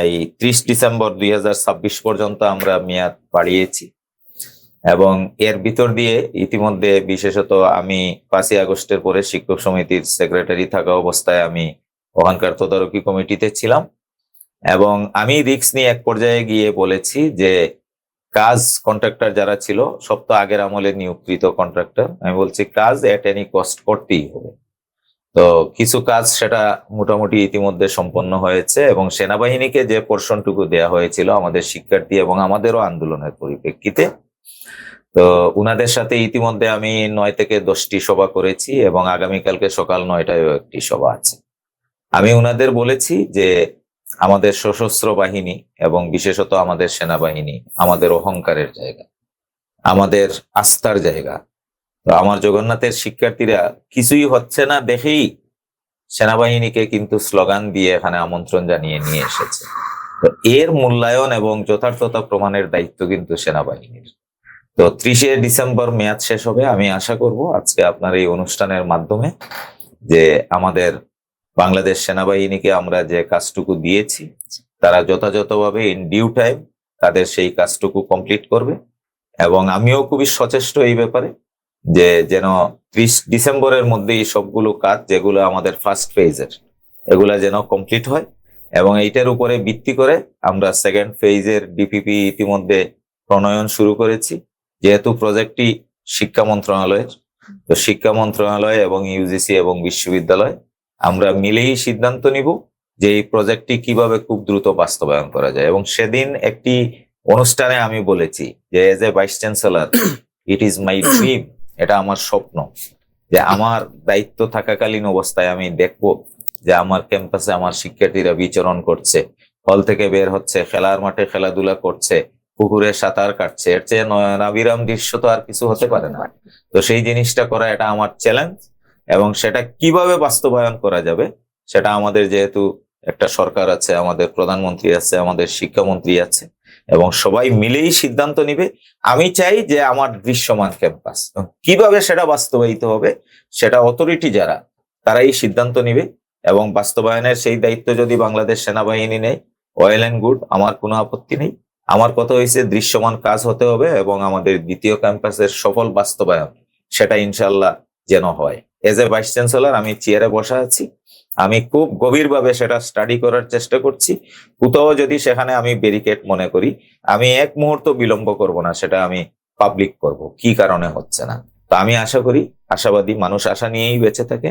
এই 30 ডিসেম্বর 2026 পর্যন্ত আমরা মেয়াদ বাড়িয়েছি, এবং এর ভিতর দিয়ে ইতিমধ্যে বিশেষত আমি 5ই আগস্টের পরে শিক্ষক সমিতির সেক্রেটারি থাকা অবস্থায় আমি ওখানকার তদারকি কমিটিতে ছিলাম, এবং আমি রিস্ক নিয়ে এক পর্যায়ে গিয়ে বলেছি যে কাজ কন্ট্রাক্টর যারা ছিল সব তো আগের আমলে নিয়োগকৃত কন্ট্রাক্টর, আমি বলছি কাজ এট এনি কস্ট করতেই হবে। তো কিছু কাজ সেটা মোটামুটি ইতিমধ্যে সম্পন্ন হয়েছে, এবং সেনাবাহিনীকে যে পোর্শনটুকু দেয়া হয়েছিল আমাদের শিক্ষার্থী এবং আমাদেরও আন্দোলনের পরিপ্রেক্ষিতে, তো উনাদের সাথে ইতিমধ্যে আমি 9 থেকে 10টি সভা করেছি এবং আগামীকালকে সকাল 9টায়ও একটি সভা আছে। আমি উনাদের বলেছি যে আমাদের সশস্ত্র বাহিনী এবং বিশেষত আমাদের সেনাবাহিনী আমাদের অহংকারের জায়গা, আমাদের আস্থার জায়গা। তো আমার জগন্নাথের শিক্ষার্থীরা কিছুই হচ্ছে না দেখেই সেনাবাহিনীকে কিন্তু স্লোগান দিয়ে এখানে আমন্ত্রণ জানিয়ে নিয়ে এসেছে। তো এর মূল্যায়ন এবং যথার্থতা প্রমাণের দায়িত্ব কিন্তু সেনাবাহিনীর। তো 30শে ডিসেম্বর মেয়াদ শেষ হবে। আমি আশা করব আজকে আপনার এই অনুষ্ঠানের মাধ্যমে যে আমাদের বাংলাদেশ সেনাবাহিনীকে আমরা যে কাজটুকু দিয়েছি তারা যথাযথভাবে ইন ডিউ টাইম তাদের সেই কাজটুকু কমপ্লিট করবে। এবং আমিও খুবই সচেষ্ট এই ব্যাপারে যে যেন 30 ডিসেম্বরের মধ্যেই সবগুলো কাজ যেগুলো আমাদের ফার্স্ট ফেজের এগুলা যেন কমপ্লিট হয়। এবং এইটার উপরে ভিত্তি করে আমরা সেকেন্ড ফেজের ডিপিপি ইতিমধ্যে প্রণয়ন শুরু করেছি। যেহেতু প্রজেক্টটি শিক্ষা মন্ত্রণালয়ের, তো শিক্ষা মন্ত্রণালয় এবং ইউজিসি এবং বিশ্ববিদ্যালয় আমরা মিলেই সিদ্ধান্ত নিব যে এই প্রজেক্টটি কিভাবে খুব দ্রুত বাস্তবায়ন করা যায়। এবং সেদিন একটি অনুষ্ঠানে আমি বলেছি যে as a vice chancellor it is my dream, এটা আমার স্বপ্ন যে আমার দায়িত্ব থাকাকালীন অবস্থায় আমি দেখবো যে আমার ক্যাম্পাসে আমার শিক্ষার্থীরা বিচরণ করছে, হল থেকে বের হচ্ছে, খেলার মাঠে খেলাধুলা করছে, পুকুরে সাঁতার কাটছে। এর চেয়ে নয়নাবিরাম দৃশ্য তো আর কিছু হতে পারে না। তো সেই জিনিসটা করা এটা আমার চ্যালেঞ্জ। এবং সেটা কিভাবে বাস্তবায়ন করা যাবে সেটা আমাদের যেহেতু একটা সরকার আছে, আমাদের প্রধানমন্ত্রী আছে, আমাদের শিক্ষামন্ত্রী আছে এবং সবাই মিলেই সিদ্ধান্ত নিবে। আমি চাই যে আমার দৃশ্যমান ক্যাম্পাস কিভাবে সেটা বাস্তবায়িত হবে সেটা অথরিটি যারা তারাই সিদ্ধান্ত নিবে। এবং বাস্তবায়নের সেই দায়িত্ব যদি বাংলাদেশ সেনাবাহিনী নেয়, ওয়েল এন্ড গুড, আমার কোনো আপত্তি নেই। আমার কথা হয়েছে দৃশ্যমান কাজ হতে হবে এবং আমাদের দ্বিতীয় ক্যাম্পাসের সফল বাস্তবায়ন সেটা ইনশাল্লাহ যেন হয়। এজ এ ভাইস চ্যান্সেলর আমি চেয়ারে বসা আছি, আমি খুব গভীরভাবে সেটা স্টাডি করার চেষ্টা করছি। কোথাও যদি সেখানে আমি ব্যারিকেড মনে করি, আমি এক মুহূর্ত বিলম্ব করব না, সেটা আমি পাবলিক করব কি কারণে হচ্ছে না। তো আমি আশা করি, আশাবাদী মানুষ আশা নিয়েই বেঁচে থাকে,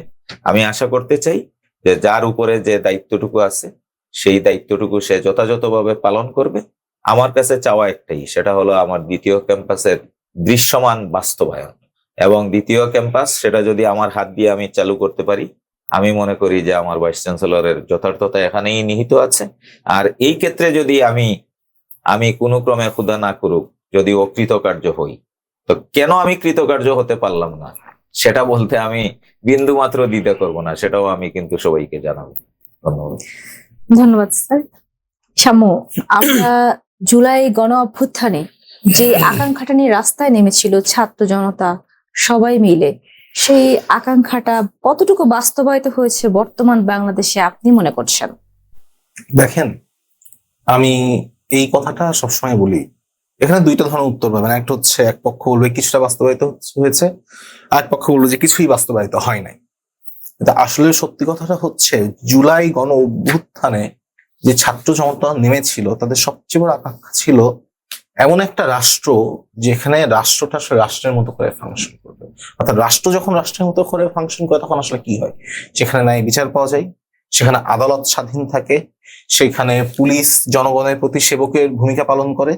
আমি আশা করতে চাই যে যার উপরে যে দায়িত্বটুকু আছে সেই দায়িত্বটুকু সে যথাযথভাবে পালন করবে। আমার কাছে চাওয়া একটাই, সেটা হলো আমার দ্বিতীয় ক্যাম্পাসের দৃশ্যমান বাস্তবায়ন। এবং দ্বিতীয় ক্যাম্পাস সেটা যদি আমার হাত দিয়ে আমি চালু করতে পারি, আমি মনে করি যে আমার ভাইস চ্যান্সেলরের যথার্থতা এখানেই নিহিত আছে। আর এই ক্ষেত্রে যদি আমি কোনো ক্রমে ক্ষুধা না করুক, যদি অকৃতকার্য হই, তো কেন আমি কৃতকার্য হতে পারলাম না সেটা বলতে আমি বিন্দু মাত্র দ্বিধা করব না, সেটাও আমি কিন্তু সবাইকে জানাবো। ধন্যবাদ।
ধন্যবাদ স্যার। শামু, আমরা জুলাই গণ অভ্যুত্থানে যে আকাঙ্ক্ষাটা নিয়ে রাস্তায় নেমেছিল ছাত্র জনতা সবাই মিলে, সেই আকাঙ্ক্ষাটা কতটুকু বাস্তবায়িত হয়েছে বর্তমান বাংলাদেশে আপনি মনে করছেন?
দেখেন, আমি এই কথাটা সবসময় বলি, এখানে দুইটা ধরনের উত্তর পাবেন। একটা হচ্ছে এক পক্ষ বলবে কিছুটা বাস্তবায়িত হয়েছে, আর এক পক্ষ বলবে যে কিছুই বাস্তবায়িত হয় নাই। কিন্তু আসলে সত্যি কথাটা হচ্ছে জুলাই গণ অভ্যুত্থানে যে ছাত্র জনতা নেমেছিল তাদের সবচেয়ে বড় আকাঙ্ক্ষা ছিল এমন একটা রাষ্ট্র যেখানে রাষ্ট্রটা আসলে রাষ্ট্রের মতো করে ফাংশন করবে। অর্থাৎ রাষ্ট্র যখন রাষ্ট্রের মতো করে ফাংশন করে তখন আসলে কি হয়, সেখানে ন্যায় বিচার পাওয়া যায়, সেখানে আদালত স্বাধীন থাকে, সেখানে পুলিশ জনগণের প্রতি সেবকের ভূমিকা পালন করে,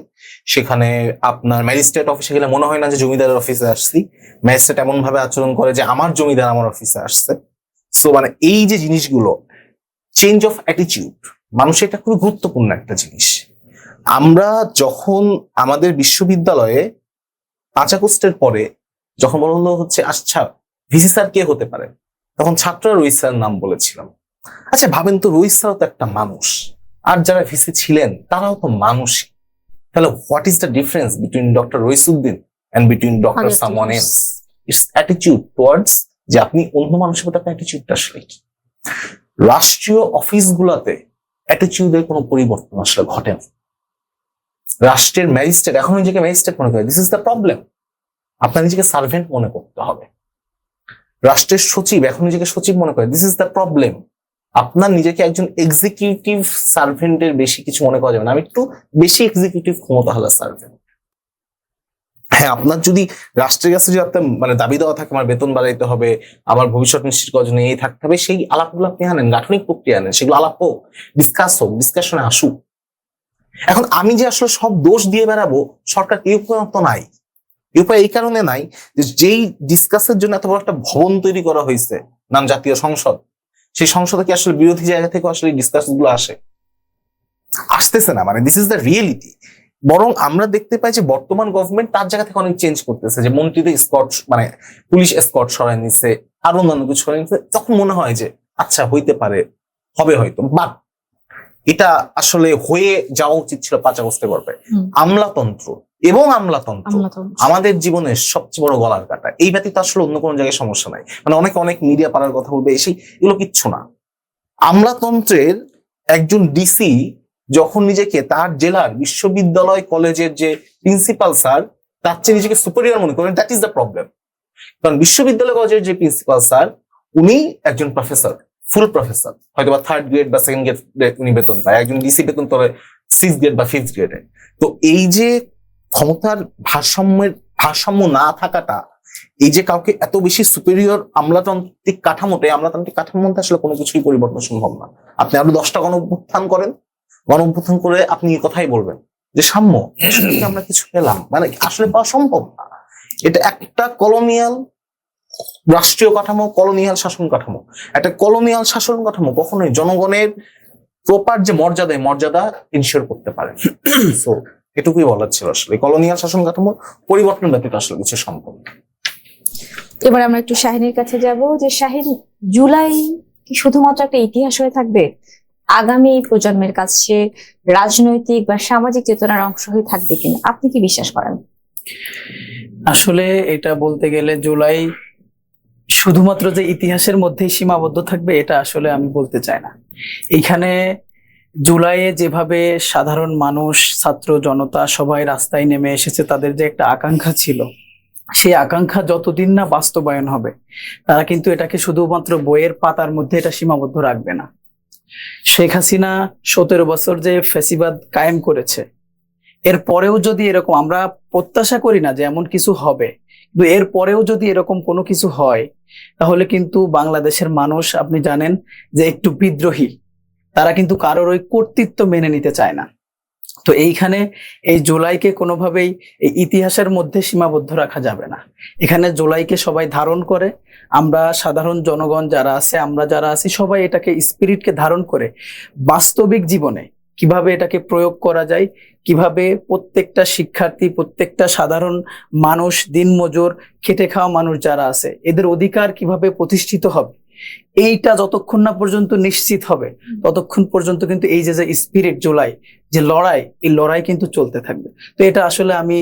সেখানে আপনার ম্যাজিস্ট্রেট অফিসে গেলে মনে হয় না যে জমিদারের অফিসে আসছি, ম্যাজিস্ট্রেট এমন ভাবে আচরণ করে যে আমার জমিদার আমার অফিসে আসছে। সো মানে এই যে জিনিসগুলো, চেঞ্জ অফ অ্যাটিটিউড, মানুষের এটা খুবই গুরুত্বপূর্ণ একটা জিনিস। আমরা যখন আমাদের বিশ্ববিদ্যালয়ে 5 আগস্টের পরে যখন বললো হচ্ছে আচ্ছা ভিসি স্যার কে হতে পারে, তখন ছাত্ররা রোহিত স্যার নাম বলেছিলাম। আচ্ছা ভাবেন তো, রোহিত স্যার তো একটা মানুষ, আর যারা ভিসি ছিলেন তারাও তো মানুষই। তাহলে what is the difference between doctor Raisuddin and between doctor someone else? It's attitude towards, যে আপনি অন্য মানুষের প্রতি আপনার অ্যাটিটিউডটা আসলে কি। রাষ্ট্রীয় অফিসগুলোতে অ্যাটিটিউডের কোনো পরিবর্তন আসলে ঘটে না। রাষ্ট্রের ম্যাজিস্ট্রেট এখন নিজেকে ম্যাজিস্ট্রেট মনে করে, দিস ইজ দ্য প্রবলেম। আপনার নিজেকে সার্ভেন্ট মনে করতে হবে। রাষ্ট্রের সচিব এখন নিজেকে সচিব মনে করে, দিস ইজ দ্য প্রবলেম। আপনার নিজেকে একজন এক্সিকিউটিভ সার্ভেন্টের বেশি কিছু মনে করা যাবে না, আমি একটু বেশি এক্সিকিউটিভ ক্ষমতা হলো সার্ভেন্ট। হ্যাঁ, আপনার যদি রাষ্ট্রের কাছে যদি আপনার মানে দাবি দেওয়া থাকে আমার বেতন বাড়াইতে হবে, আমার ভবিষ্যৎ নিশ্চিত করার জন্য এই থাকতে হবে, সেই আলাপগুলো আপনি আনেন, গাঠনিক প্রক্রিয়া আনেন, সেগুলো আলাপ হোক, ডিসকাস হোক, ডিসকাশনে আসুক। এখন আমি যে আসলে সব দোষ দিয়ে বেড়াবো, সরকার এই উপায় তো নাই। এই উপায় এই কারণে নাই যে যেই ডিসকাসের জন্য এত বড় একটা ভবন তৈরি করা হয়েছে নাম জাতীয় সংসদ, সেই সংসদে কি আসলে বিরোধী জায়গা থেকে আসলে ডিসকাস গুলো আসে? আসতেছে না, মানে দিস ইজ দ্য রিয়েলিটি। বরং আমরা দেখতে পাই যে বর্তমান গভর্নমেন্ট তার জায়গা থেকে অনেক চেঞ্জ করতেছে, যে মন্ত্রীদের স্কট মানে পুলিশ স্কট সরাই নিচ্ছে, আরো অন্যান্য কিছু সরাই নিচ্ছে, তখন মনে হয় যে আচ্ছা হইতে পারে, হবে হয়তো, বাট এটা আসলে হয়ে যাওয়া উচিত ছিল 5 আগস্টের পরে। আমলাতন্ত্র আমলাতন্ত্র আমাদের জীবনের সবচেয়ে বড় গলার কাটা, এই ব্যতীত আসলে অন্য কোনো জায়গায় সমস্যা নাই। মানে অনেক মিডিয়া পাড়ার কথা বলবে, এগুলো কিচ্ছু না। আমলাতন্ত্রের একজন ডিসি যখন নিজেকে তার জেলার বিশ্ববিদ্যালয় কলেজের যে প্রিন্সিপাল স্যার তার চেয়ে নিজেকে সুপিরিয়র মনে করেন, দ্যাট ইজ দ্য প্রবলেম। কারণ বিশ্ববিদ্যালয় কলেজের যে প্রিন্সিপাল স্যার উনি একজন প্রফেসর, ফুল প্রফেসর, হয়তো বা 3rd গ্রেড বা 2nd গ্রেড উনি বেতন পায়, একজন ডিসি বেতন তবে 6th গ্রেড বা 5th গ্রেডে। তো এই যে ক্ষমতার ভারসাম্য না থাকাটা, এই যে কাউকে এত বেশি সুপিরিয়র আমলাতান্ত্রিক কাঠামোতে, আমলাতান্ত্রিক কাঠামোর মধ্যে আসলে কোনো কিছুই পরিবর্তন সম্ভব না। আপনি আরো 10টা গণ অভ্যুত্থান করেন, গণ অভ্যুত্থান করে আপনি এই কথাই বলবেন যে সাম্য, আমরা কিছু পেলাম, মানে আসলে পাওয়া সম্ভব না। এটা একটা কলোনিয়াল রাষ্ট্রীয় কাঠামো, কলোনিয়াল শাসন কাঠামো। একটা কলোনিয়াল শাসন কাঠামো কখনোই জনগণের প্রপার যে মর্যাদা ইনশিওর করতে পারে। সো এটুকুই বলার ছিল, আসলে কলোনিয়াল শাসন কাঠামো পরিবর্তন ব্যতীত আসলে কিছু সম্ভব না।
এবার আমরা একটু শাহিনের কাছে যাব, যে শাহিন, জুলাই কি শুধুমাত্র একটা ইতিহাস হয়ে থাকবে, আগামী প্রজন্মের কাছে রাজনৈতিক বা সামাজিক চেতনার অংশ হয়ে থাকবে কিনা, আপনি কি বিশ্বাস করেন?
আসলে এটা বলতে গেলে জুলাই শুধুমাত্র যে ইতিহাসের মধ্যেই সীমাবদ্ধ থাকবে এটা আসলে আমি বলতে চাই না। এইখানে জুলাইয়ে যেভাবে সাধারণ মানুষ, ছাত্র জনতা সবাই রাস্তায় নেমে এসেছে, তাদের যে একটা আকাঙ্ক্ষা ছিল, সেই আকাঙ্ক্ষা যতদিন না বাস্তবায়ন হবে তারা কিন্তু এটাকে শুধুমাত্র বইয়ের পাতার মধ্যে এটা সীমাবদ্ধ রাখবে না। শেখ হাসিনা 17 বছর যে ফ্যাসিবাদ কায়েম করেছে, এর পরেও যদি এরকম, আমরা প্রত্যাশা করি না যে এমন কিছু হবে, কিন্তু এর পরেও যদি এরকম কোনো কিছু হয় তাহলে কিন্তু বাংলাদেশের মানুষ, আপনি জানেন যে একটু বিদ্রোহী, তারা কিন্তু কারোর ওই কর্তৃত্ব মেনে নিতে চায় না। তো এইখানে এই জুলাইকে কোনোভাবেই এই ইতিহাসের মধ্যে সীমাবদ্ধ রাখা যাবে না। এখানে জুলাইকে সবাই ধারণ করে, আমরা সাধারণ জনগণ যারা আছে, আমরা যারা আছি, সবাই এটাকে স্পিরিটকে ধারণ করে বাস্তবিক জীবনে কিভাবে এটাকে প্রয়োগ করা যায়, কিভাবে প্রত্যেকটা শিক্ষার্থী, প্রত্যেকটা সাধারণ মানুষ, দিনমজুর, খেটে খাওয়া মানুষ যারা আছে, এদের অধিকার কিভাবে প্রতিষ্ঠিত হবে, এইটা যতক্ষণ না পর্যন্ত নিশ্চিত হবে ততক্ষণ পর্যন্ত কিন্তু এই যে স্পিরিট, জুলাই যে লড়াই, এই লড়াই কিন্তু চলতে থাকবে। তো এটা আসলে আমি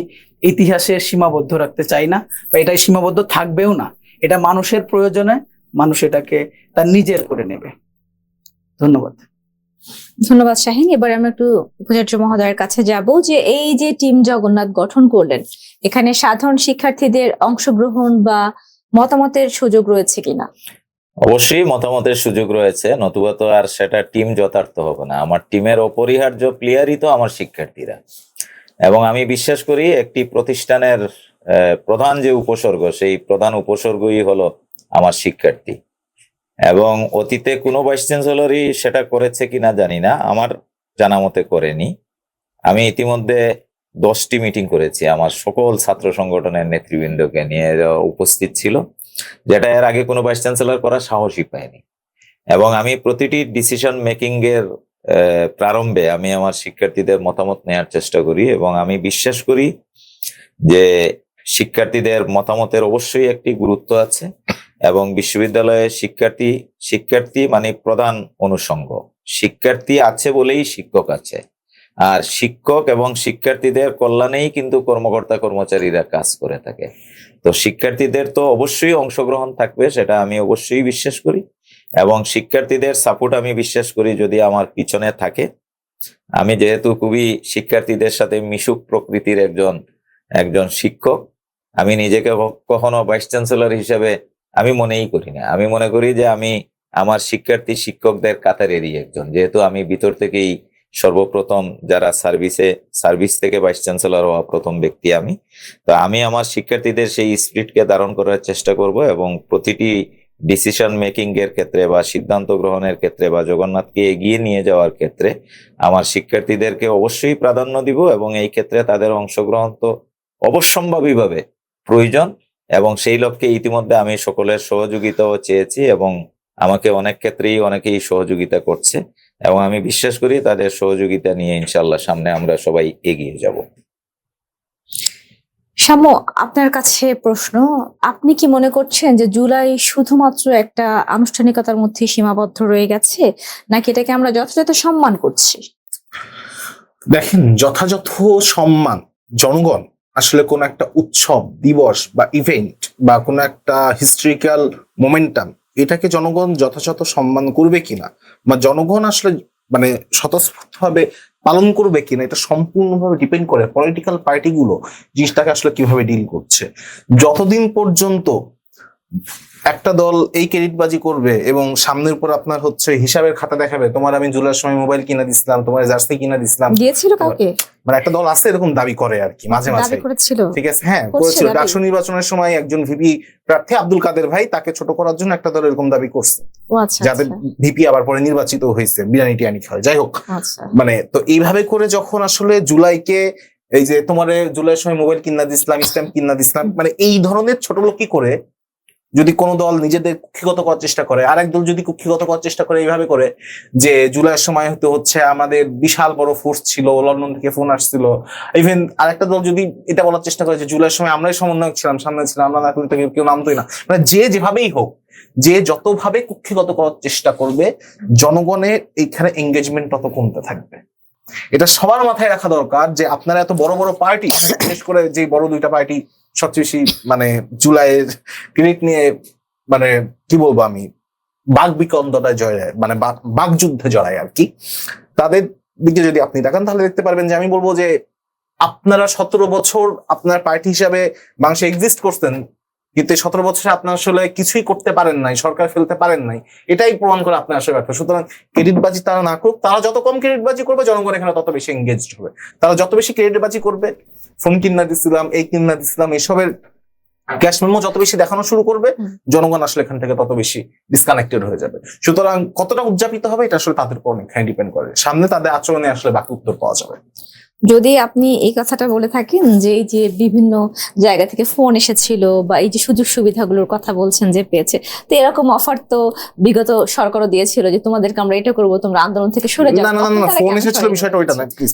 ইতিহাসে সীমাবদ্ধ রাখতে চাই না, বা এটাই সীমাবদ্ধ থাকবেও না। এটা মানুষের প্রয়োজনে মানুষ এটাকে তার নিজের করে নেবে। ধন্যবাদ।
ধন্যবাদ শাহিন। এবার আমরা একটু উপাচার্য মহোদয়ের কাছে যাব, যে এই যে টিম জগন্নাথ গঠন করলেন, এখানে সাধারণ শিক্ষার্থীদের অংশগ্রহণ বা মতামতের সুযোগ রয়েছে কিনা?
অবশ্যই মতামতের সুযোগ রয়েছে, নতুবা তো আর সেটা টিম যথার্থ হবে না। আমার টিমের অপরিহার্য প্লেয়ারই তো আমার শিক্ষার্থীরা, এবং আমি বিশ্বাস করি একটি প্রতিষ্ঠানের প্রধান যে উপসর্গ, সেই প্রধান উপসর্গই হলো আমার শিক্ষার্থী। এবং অতীতে কোনো ভাইস চ্যান্সেলরই সেটা করেছে কিনা জানি না, আমার জানা মতে করেনি। আমি ইতিমধ্যে 10টি মিটিং করেছি, আমার সকল ছাত্র সংগঠনের নেতৃবৃন্দকে নিয়ে উপস্থিত ছিল, যেটা এর আগে কোনো ভাইস চ্যান্সেলর করার সাহসই পায়নি। এবং আমি প্রতিটি ডিসিশন মেকিং এর প্রারম্ভে আমি আমার শিক্ষার্থীদের মতামত নেওয়ার চেষ্টা করি, এবং আমি বিশ্বাস করি যে শিক্ষার্থীদের মতামতের অবশ্যই একটি গুরুত্ব আছে। এবং বিশ্ববিদ্যালয়ে শিক্ষার্থী মানে প্রধান অনুষঙ্গ। শিক্ষার্থী আছে বলেই শিক্ষক আছে, আর শিক্ষক এবং শিক্ষার্থীদের কল্যাণেই কিন্তু কর্মকর্তা কর্মচারীরা কাজ করে থাকে। তো শিক্ষার্থীদের তো অবশ্যই অংশগ্রহণ থাকবে, সেটা আমি অবশ্যই বিশ্বাস করি। এবং শিক্ষার্থীদের সাপোর্ট আমি বিশ্বাস করি যদি আমার পিছনে থাকে। আমি যেহেতু খুবই শিক্ষার্থীদের সাথে মিশুক প্রকৃতির একজন শিক্ষক, আমি নিজেকে কখনো ভাইস চ্যান্সেলর হিসেবে আমি মনেই করি না। আমি মনে করি যে আমি আমার শিক্ষকদের কাতারেরই একজন, যেহেতু আমি ভিতর থেকেই সর্বপ্রথম যারা সার্ভিস থেকে ভাইস চ্যান্সেলর হওয়া প্রথম ব্যক্তি আমি। তো আমি আমার শিক্ষার্থীদের সেই স্পিরিটকে ধারণ করার চেষ্টা করব, এবং প্রতিটি ডিসিশন মেকিং এর ক্ষেত্রে বা সিদ্ধান্ত গ্রহণের ক্ষেত্রে বা জগন্নাথকে এগিয়ে নিয়ে যাওয়ার ক্ষেত্রে আমার শিক্ষার্থীদেরকে অবশ্যই প্রাধান্য দিব। এবং এই ক্ষেত্রে তাদের অংশগ্রহণ তো অবশ্যম্ভাবীভাবে প্রয়োজন, এবং সেই লক্ষ্যে ইতিমধ্যে আমি সকলের সহযোগিতাও চেয়েছি, এবং আমাকে অনেক ক্ষেত্রেই অনেকেই সহযোগিতা করছে। এবং আমি বিশ্বাস করি তাদের সহযোগিতা নিয়ে ইনশাল্লাহ সামনে আমরা সবাই এগিয়ে যাব।
শামু, আপনার কাছে প্রশ্ন, আপনি কি মনে করছেন যে জুলাই শুধুমাত্র একটা আনুষ্ঠানিকতার মধ্যে সীমাবদ্ধ রয়ে গেছে, নাকি এটাকে আমরা যথাযথ সম্মান করছি?
দেখেন, যথাযথ সম্মান, জনগণ আসলে কোন একটা উৎসব দিবস বা ইভেন্ট বা কোন একটা হিস্ট্রিক্যাল মোমেন্টাম, এটাকে জনগণ যথাযথ সম্মান করবে কিনা বা জনগণ আসলে মানে স্বতঃস্ফূর্তভাবে পালন করবে কিনা, এটা সম্পূর্ণভাবে ডিপেন্ড করে পলিটিক্যাল পার্টিগুলো জিনিসটাকে আসলে কিভাবে ডিল করছে। যতদিন পর্যন্ত একটা দল এই ক্রেডিটবাজি করবে এবং সামনের উপর আপনার হচ্ছে হিসাবের খাতা দেখাবে, তোমার আমি জুলাইয়ের সময় মোবাইল কিনা দিছিলাম, তোমার জার্সি কিনা দিছিলাম,
দিয়েছিল কাউকে?
মানে একটা দল আছে এরকম দাবি করে আর কি মাঝে মাঝে।
দাবি করেছিল?
ঠিক আছে, হ্যাঁ
করছে
করেছিল।
দাবি?
ডাকসু নির্বাচনের সময় একজন ভিপি প্রার্থী আব্দুল কাদের ভাই, তাকে ছোট করার জন্য একটা দল এরকম দাবি করছে,
ও আচ্ছা
যাদের ভিপি আবার পরে নির্বাচিত হয়েছে, বিরিয়ানি টিয়ানি খায়, যাই হোক।
আচ্ছা।
মানে তো এইভাবে করে যখন আসলে জুলাইকে এই যে তোমার জুলাইয়ের সময় মোবাইল কিনা দিছিলাম, স্ট্যাম্প কিনা দিছিলাম, মানে এই ধরনের ছোট লোকি করে যদি কোনো দল নিজেদের কুক্ষিগত করার চেষ্টা করে, আরেক দল যদি কুক্ষিগত করার চেষ্টা করে এইভাবে করে যে জুলাইয়ের সময় হচ্ছে আমাদের বিশাল বড় ফোর্স ছিল, লন্ডন থেকে ফোন আসছিল, ইভেন আরেকটা দল যদি এটা বলার চেষ্টা করে যে জুলাইয়ের সময় আমরাই সমন্বয়ক ছিলাম, সামনে ছিলাম, আমরা না করলে তো কেউ নামতোই না, মানে যে যেভাবেই হোক, যে যতভাবে কুক্ষিগত করার চেষ্টা করবে, জনগণের এইখানে এঙ্গেজমেন্ট তত কমতে থাকবে। এটা সবার মাথায় রাখা দরকার যে আপনারা এত বড় বড় পার্টি, বিশেষ করে যে বড় দুইটা পার্টি সবচেয়ে বেশি মানে জুলাইয়ের ক্রেডিট নিয়ে মানে কি বলবো আমি, বাক বিকন্দটায় জড়ায়, মানে বাক যুদ্ধে জড়ায় আর কি, তাদের দিকে যদি আপনি তাকান তাহলে দেখতে পারবেন যে আমি বলবো যে আপনারা 17 বছর আপনার পার্টি হিসাবে বাংলাদেশে এক্সিস্ট করতেন, কিন্তু 17 বছরে আপনার আসলে কিছুই করতে পারেন নাই, সরকার ফেলতে পারেন নাই, এটাই প্রমাণ করে আপনার আসলে ব্যর্থ। সুতরাং ক্রেডিটবাজি তারা না করুক, তারা যত কম ক্রেডিটবাজি করবে জনগণ এখানে তত বেশি এঙ্গেজড হবে। তারা যত বেশি ক্রেডিটবাজি করবে, ফোন কিনা দিছিলাম, এই কিনা দিছিলাম, এসবের ক্যাশ মেমো যত বেশি দেখানো শুরু করবে, জনগণ আসলে এখান থেকে তত বেশি ডিসকানেক্টেড হয়ে যাবে। সুতরাং কতটা উদযাপিত হবে এটা আসলে তাদের উপর অনেকখানি ডিপেন্ড করে, সামনে তাদের আচরণে আসলে বাকি উত্তর পাওয়া যাবে।
যদি আপনি এই কথাটা বলে থাকেন যে এই যে বিভিন্ন জায়গা থেকে ফোন এসেছিল বা এই যে সুযোগ সুবিধাগুলোর কথা বলছেন যে পেয়েছে, তো এরকম অফার তো বিগত সরকারও দিয়েছিল যে তোমাদেরকে আমরা এটা করবো, তোমরা আন্দোলন থেকে সরে যাও।
না না না, ফোন এসেছিল বিষয়টা ওইটা না, please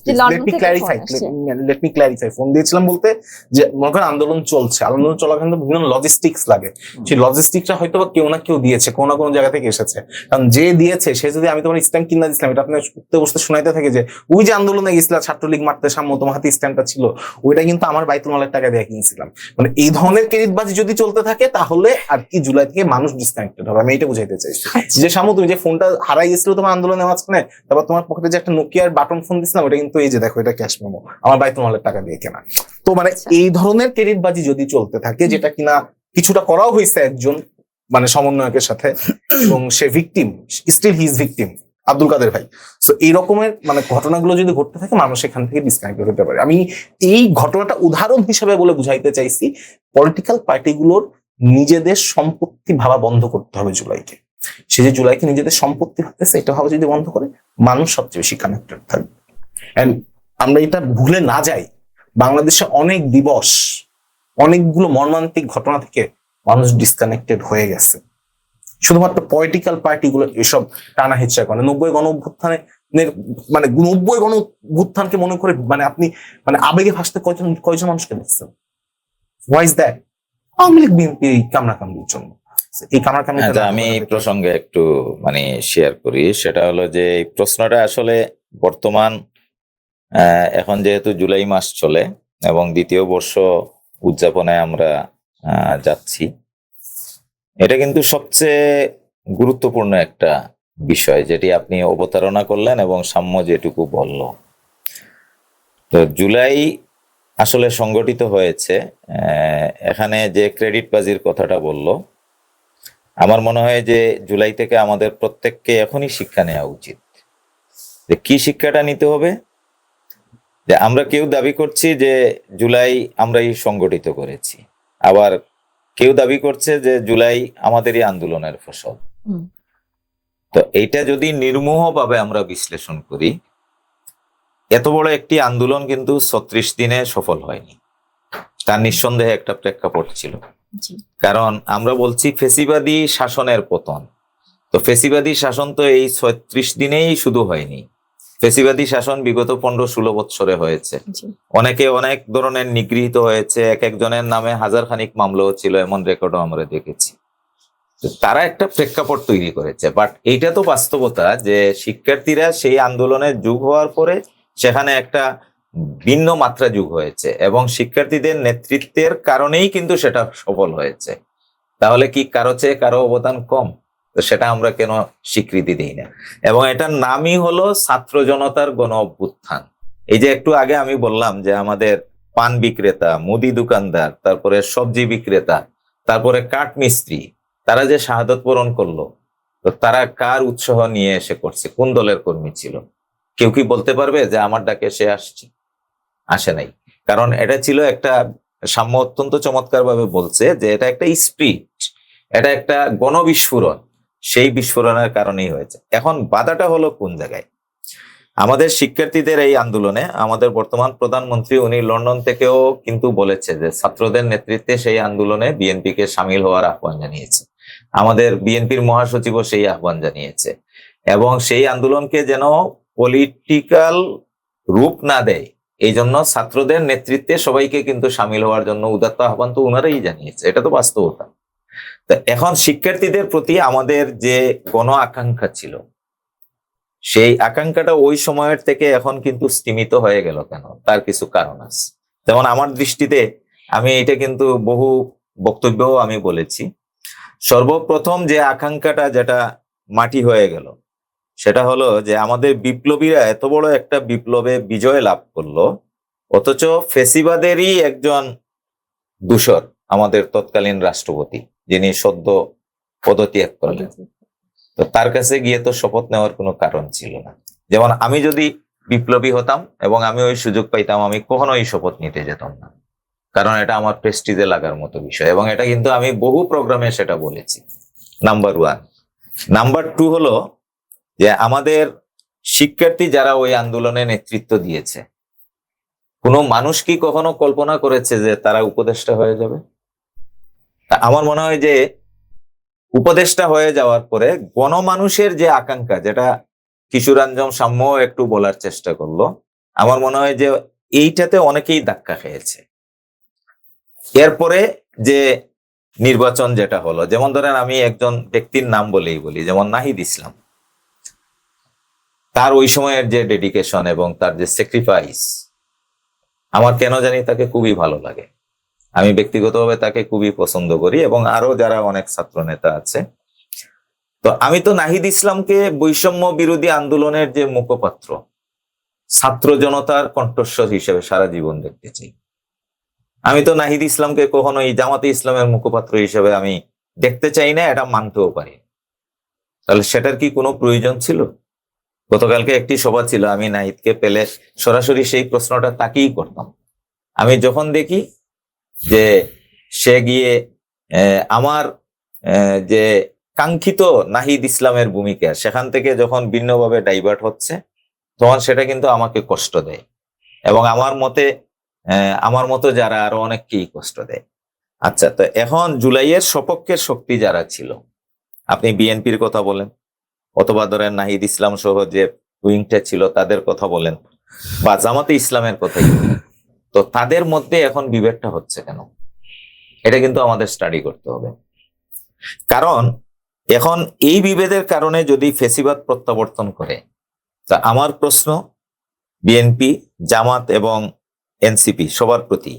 let me clarify. Phone দিয়েছিলাম বলতে যে মনে করেন আন্দোলন চলছে, আন্দোলন চলাকালীন বিভিন্ন লজিস্টিক্স লাগে, সেই লজিস্টিক্সটা হয়তো বা কেউ না কেউ দিয়েছে, কোনো না কোনো জায়গা থেকে এসেছে। কারণ যে দিয়েছে সে যদি আমি তোমার স্ট্যাম্প কিনা দিচ্ছিলাম, এটা আপনি উঠতে বসতে শোনাইতে থাকে যে ওই যে আন্দোলনে গেছিল ছাত্রলীগ মারতে সামনে তোমার হাতে স্ট্যাম্পটা ছিল, ওইটা কিন্তু আমার বাইতুল মালের টাকা দিয়ে কিনেছিলাম। মানে এই ধরনের ক্রেডিটবাজি যদি চলতে থাকে তাহলে আর কি জুলাই থেকে মানুষ ডিসকানেক্টেড হবে, আমি এটা বুঝাইতে চাইছি। যে সামু তুমি যে ফোনটা হারাই গেছিল তোমার আন্দোলনের মাঝখানে, তারপর তোমার পকেটে যে একটা নোকিয়ার বাটন ফোন দিছিলাম, ওটা কিন্তু এই যে দেখো এটা ক্যাশ মেমো, আমার বাইতুল মালের টাকা দিয়ে কেনা। তো মানে এই ধরনের ক্রেডিটবাজি যদি চলতে থাকে, যেটা কিনা কিছুটা করাও হয়েছে একজন মানে সমন্বয়কের সাথে, এবং সে victim, still he is victim, Abdul Kader ভাই। সো এই রকমের মানে ঘটনাগুলো যদি ঘটতে থাকে, মানুষ এখান থেকে ডিসকানেক্ট হতে পারে। আমি এই ঘটনাটা উদাহরণ হিসেবে বলে বুঝাইতে চাইছি, পলিটিক্যাল পার্টিগুলোর নিজেদের সম্পত্তি ভাবা বন্ধ করতে হবে জুলাইকে। সে যে জুলাইকে নিজেদের সম্পত্তি ভাবতেছে, এটা ভাবা যদি বন্ধ করে, মানুষ সবচেয়ে বেশি কানেক্টেড থাকবে। এন্ড আমরা এটা ভুলে না যাই, বাংলাদেশে অনেক দিবস, অনেকগুলো মর্মান্তিক ঘটনা থেকে মানুষ ডিসকানেক্টেড হয়ে গেছে, শুধুমাত্র পলিটিক্যাল পার্টিগুলো এসব টানা হেঁচড়া করে। 90 গণ অভ্যুত্থানে মানে 90 গণ অভ্যুত্থানকে মনে করে মানে আপনি মানে আবেগে ভাসতে কয়জন মানুষকে দেখছেন? Why is that? Awami League BNP কামড়াকামড়ির জন্য। এই কামড়াকামড়ি
আমি এই প্রসঙ্গে একটু মানে শেয়ার করি, সেটা হলো যে এই প্রশ্নটা আসলে বর্তমান এখন যেহেতু জুলাই মাস চলে এবং দ্বিতীয় বর্ষ উদযাপনে আমরা যাচ্ছি, এটা কিন্তু সবচেয়ে গুরুত্বপূর্ণ একটা বিষয় যেটি আপনি অবতারণা করলেন এবং সাম্য যেটুকু বলল। তো জুলাই আসলে সংগঠিত হয়েছে, এখানে যে ক্রেডিট বাজির কথাটা বলল, আমার মনে হয় যে জুলাই থেকে আমাদের প্রত্যেককে এখনই শিক্ষা নেওয়া উচিত। যে কি শিক্ষাটা নিতে হবে? যে আমরা কেউ দাবি করছি যে জুলাই আমরাই সংগঠিত করেছি, আবার কেউ দাবি করছে যে জুলাই আমাদেরই আন্দোলনের ফসল। তো এইটা যদি নির্মোহভাবে আমরা বিশ্লেষণ করি, এত বড় একটি আন্দোলন কিন্তু 36 দিনে সফল হয়নি, তার নিঃসন্দেহে একটা প্রেক্ষাপট ছিল। কারণ আমরা বলছি ফেসিবাদী শাসনের পতন, তো ফেসিবাদী শাসন তো এই 36 দিনেই শুধু হয়নি, ফেসিবাদী শাসন বিগত 15-16 বৎসরে হয়েছে।
জি।
অনেকে অনেক ধরনের নিগৃহীত হয়েছে, এক একজনের নামে হাজার খানিক মামলাও ছিল, এমন রেকর্ডও আমরা দেখেছি। তো তারা একটা প্রেক্ষাপট তৈরি করেছে, বাট এইটা তো বাস্তবতা যে শিক্ষার্থীরা সেই আন্দোলনের যুগ হওয়ার পরে সেখানে একটা ভিন্ন মাত্রা যুগ হয়েছে এবং শিক্ষার্থীদের নেতৃত্বের কারণেই কিন্তু সেটা সফল হয়েছে। তাহলে কি কারো চেয়ে কারো অবদান কম? তো সেটা আমরা কেন স্বীকৃতি দিই না? এবং এটার নামই হলো ছাত্র জনতার গণ অভ্যুত্থান। এই যে একটু আগে আমি বললাম যে আমাদের পান বিক্রেতা, মুদি দোকানদার, তারপরে সবজি বিক্রেতা, তারপরে কাঠ মিস্ত্রি, তারা যে শাহাদত বরণ করলো, তো তারা কার উৎসাহ নিয়ে এসে করছে? কোন দলের কর্মী ছিল? কেউ কি বলতে পারবে যে আমার ডাকে সে আসছে? আসে নাই। কারণ এটা ছিল একটা, সাম্য অত্যন্ত চমৎকার ভাবে বলছে যে এটা একটা স্পিরিট, এটা একটা গণবিস্ফোরণ, সেই বিস্ফোরণের কারণেই হয়েছে। এখন বাধাটা হলো কোন জায়গায়? আমাদের শিক্ষার্থীদের এই আন্দোলনে আমাদের বর্তমান প্রধানমন্ত্রী উনি লন্ডন থেকেও কিন্তু বলেছে যে ছাত্রদের নেতৃত্বে সেই আন্দোলনে বিএনপিকে সামিল হওয়ার আহ্বান জানিয়েছে। আমাদের বিএনপির মহাসচিবও সেই আহ্বান জানিয়েছে এবং সেই আন্দোলনকে যেন পলিটিক্যাল রূপ না দেয় এই জন্য ছাত্রদের নেতৃত্বে সবাইকে কিন্তু সামিল হওয়ার জন্য উদাত্ত আহ্বান তো ওনারাই জানিয়েছে। এটা তো বাস্তবতা। তা এখন শিক্ষার্থীদের প্রতি আমাদের যে গণ আকাঙ্ক্ষা ছিল, সেই আকাঙ্ক্ষাটা ওই সময়ের থেকে এখন কিন্তু স্তীমিত হয়ে গেল কেন? তার কিছু কারণ আছে। যেমন আমার দৃষ্টিতে, আমি এটা কিন্তু বহু বক্তব্যও আমি বলেছি, সর্বপ্রথম যে আকাঙ্ক্ষাটা যেটা মাটি হয়ে গেল সেটা হলো যে আমাদের বিপ্লবীরা এত বড় একটা বিপ্লবে বিজয় লাভ করলো, অথচ ফেসিবাদেরই একজন দূষর আমাদের তৎকালীন রাষ্ট্রপতি, যিনি সদ্য পদত্যাগ করলেন, তো তার কাছে গিয়ে তো শপথ নেওয়ার কোনো কারণ ছিল না। যেমন আমি যদি বিপ্লবী হতাম এবং আমি ওই সুযোগ পাইতাম, আমি কখনোই শপথ নিতে যেতাম না, কারণ এটা আমার প্রেস্টিজে লাগার মতো বিষয় এবং এটা কিন্তু আমি বহু প্রোগ্রামে সেটা বলেছি। নাম্বার 1। নাম্বার 2 হলো যে আমাদের শিক্ষার্থী যারা ওই আন্দোলনে নেতৃত্ব দিয়েছে, কোনো মানুষ কি কখনো কল্পনা করেছে যে তারা উপদেষ্টা হয়ে যাবে? আমার মনে হয় যে উপদেষ্টা হয়ে যাওয়ার পরে গণমানুষের যে আকাঙ্ক্ষা, যেটা কিশোরাঞ্জন সাম্য একটু বলার চেষ্টা করলো, আমার মনে হয় যে এইটাতে অনেকেই ধাক্কা খেয়েছে। এরপরে যে নির্বাচন যেটা হলো, যেমন ধরেন আমি একজন ব্যক্তির নাম বলেই বলি, যেমন নাহিদ ইসলাম, তার ওই সময়ের যে ডেডিকেশন এবং তার যে স্যাক্রিফাইস, আমার কেন জানি তাকে খুবই ভালো লাগে। আমি ব্যক্তিগতভাবে তাকে খুবই পছন্দ করি এবং আরো যারা অনেক ছাত্র নেতা আছে। তো আমি তো নাহিদ ইসলামকে বৈষম্য বিরোধী আন্দোলনের যে মুখপাত্র, ছাত্র জনতার কণ্ঠস্বর হিসেবে সারা জীবন দেখতে চাই। আমি তো নাহিদ ইসলামকে কখনোই জামাতে ইসলামের মুখপাত্র হিসেবে আমি দেখতে চাই না, এটা মানতেও পারি। তাহলে সেটার কি কোনো প্রয়োজন ছিল? গতকালকে একটি সভা ছিল, আমি নাহিদকে পেলে সরাসরি সেই প্রশ্নটা তাকেই করতাম। আমি যখন দেখি যে সে গিয়ে আমার যে কাঙ্ক্ষিত নাহিদ ইসলামের ভূমিকা, সেখান থেকে যখন ভিন্নভাবে ডাইভার্ট হচ্ছে, তখন সেটা কিন্তু আমাকে কষ্ট দেয় এবং আমার মতো যারা আরো অনেককেই কষ্ট দেয়। আচ্ছা, তো এখন জুলাইয়ের সপক্ষের শক্তি যারা ছিল, আপনি বিএনপির কথা বলেন অথবা ধরেন নাহিদ ইসলাম সহ যে উইংটা ছিল তাদের কথা বলেন বা জামাতে ইসলামের কথাই বলেন, তো তাদের মধ্যে এখন বিভেদটা হচ্ছে কেন? এটা কিন্তু আমাদের স্টাডি করতে হবে। কারণ এখন এই বিভেদের কারণে যদি ফেসিবাদ প্রত্যাবর্তন করে, তা আমার প্রশ্ন বিএনপি, জামাত এবং এনসিপি সবার প্রতি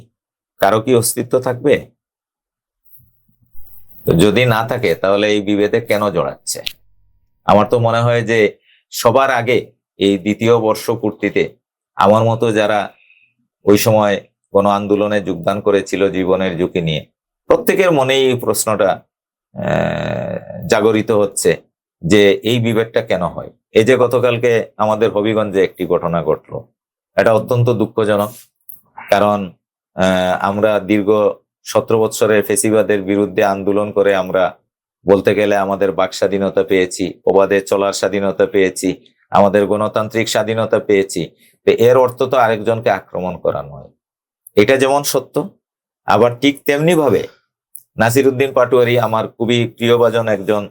কারো কি অস্তিত্ব থাকবে? যদি না থাকে তাহলে এই বিভেদে কেন জড়াচ্ছে? আমার তো মনে হয় যে সবার আগে এই দ্বিতীয় বর্ষপূর্তিতে আমার মতো যারা ওই সময় গণ আন্দোলনে যোগদান করেছিল জীবনের ঝুঁকি নিয়ে, প্রত্যেকের মনেই এই প্রশ্নটা জাগরিত হচ্ছে যে এই বিভেদটা কেন হয়। এই যে গতকালকে আমাদের হবিগঞ্জে একটি ঘটনা ঘটলো, এটা অত্যন্ত দুঃখজনক। কারণ আমরা দীর্ঘ 17 বছরের ফেসিবাদের বিরুদ্ধে আন্দোলন করে আমরা বলতে গেলে আমাদের বাক স্বাধীনতা পেয়েছি, অবাধে চলার স্বাধীনতা পেয়েছি, আমাদের গণতান্ত্রিক স্বাধীনতা পেয়েছি। এর অর্থ তো আরেকজনকে আক্রমণ করা নয়। এটা যেমন সত্য, আবার ঠিক তেমনি ভাবে নাসিরউদ্দিন পাটোয়ারি আমার খুবই প্রিয়ভাজন একজন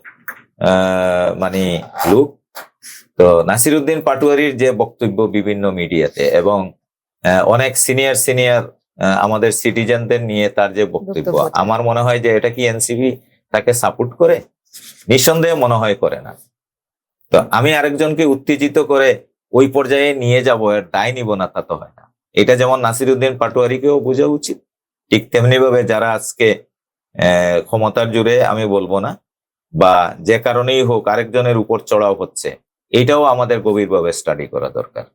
মানে লোক। তো নাসিরউদ্দিন পাটোয়ারির যে বক্তব্য বিভিন্ন মিডিয়াতে এবং অনেক সিনিয়র আমাদের সিটিজেনদের নিয়ে তার যে বক্তব্য,
বক্তব্য।
আমার মনে হয় যে এটা কি এনসিপি তাকে সাপোর্ট করে? নিঃসন্দেহে মনে হয় করে না। তো আমি আরেকজনকে উত্তেজিত করে ওই পর্যায়ে নিয়ে যাব, এর দায় নিব না, তা তো হয় না। এটা যেমন নাসিরউদ্দিন পাটোয়ারিকেও বোঝা উচিত, ঠিক তেমনি ভাবে যারা আজকে ক্ষমতার জোরে, আমি বলবো না, বা যে কারণেই হোক আরেকজনের উপর চড়াও হচ্ছে, এটাও আমাদের গভীরভাবে স্টাডি করা দরকার।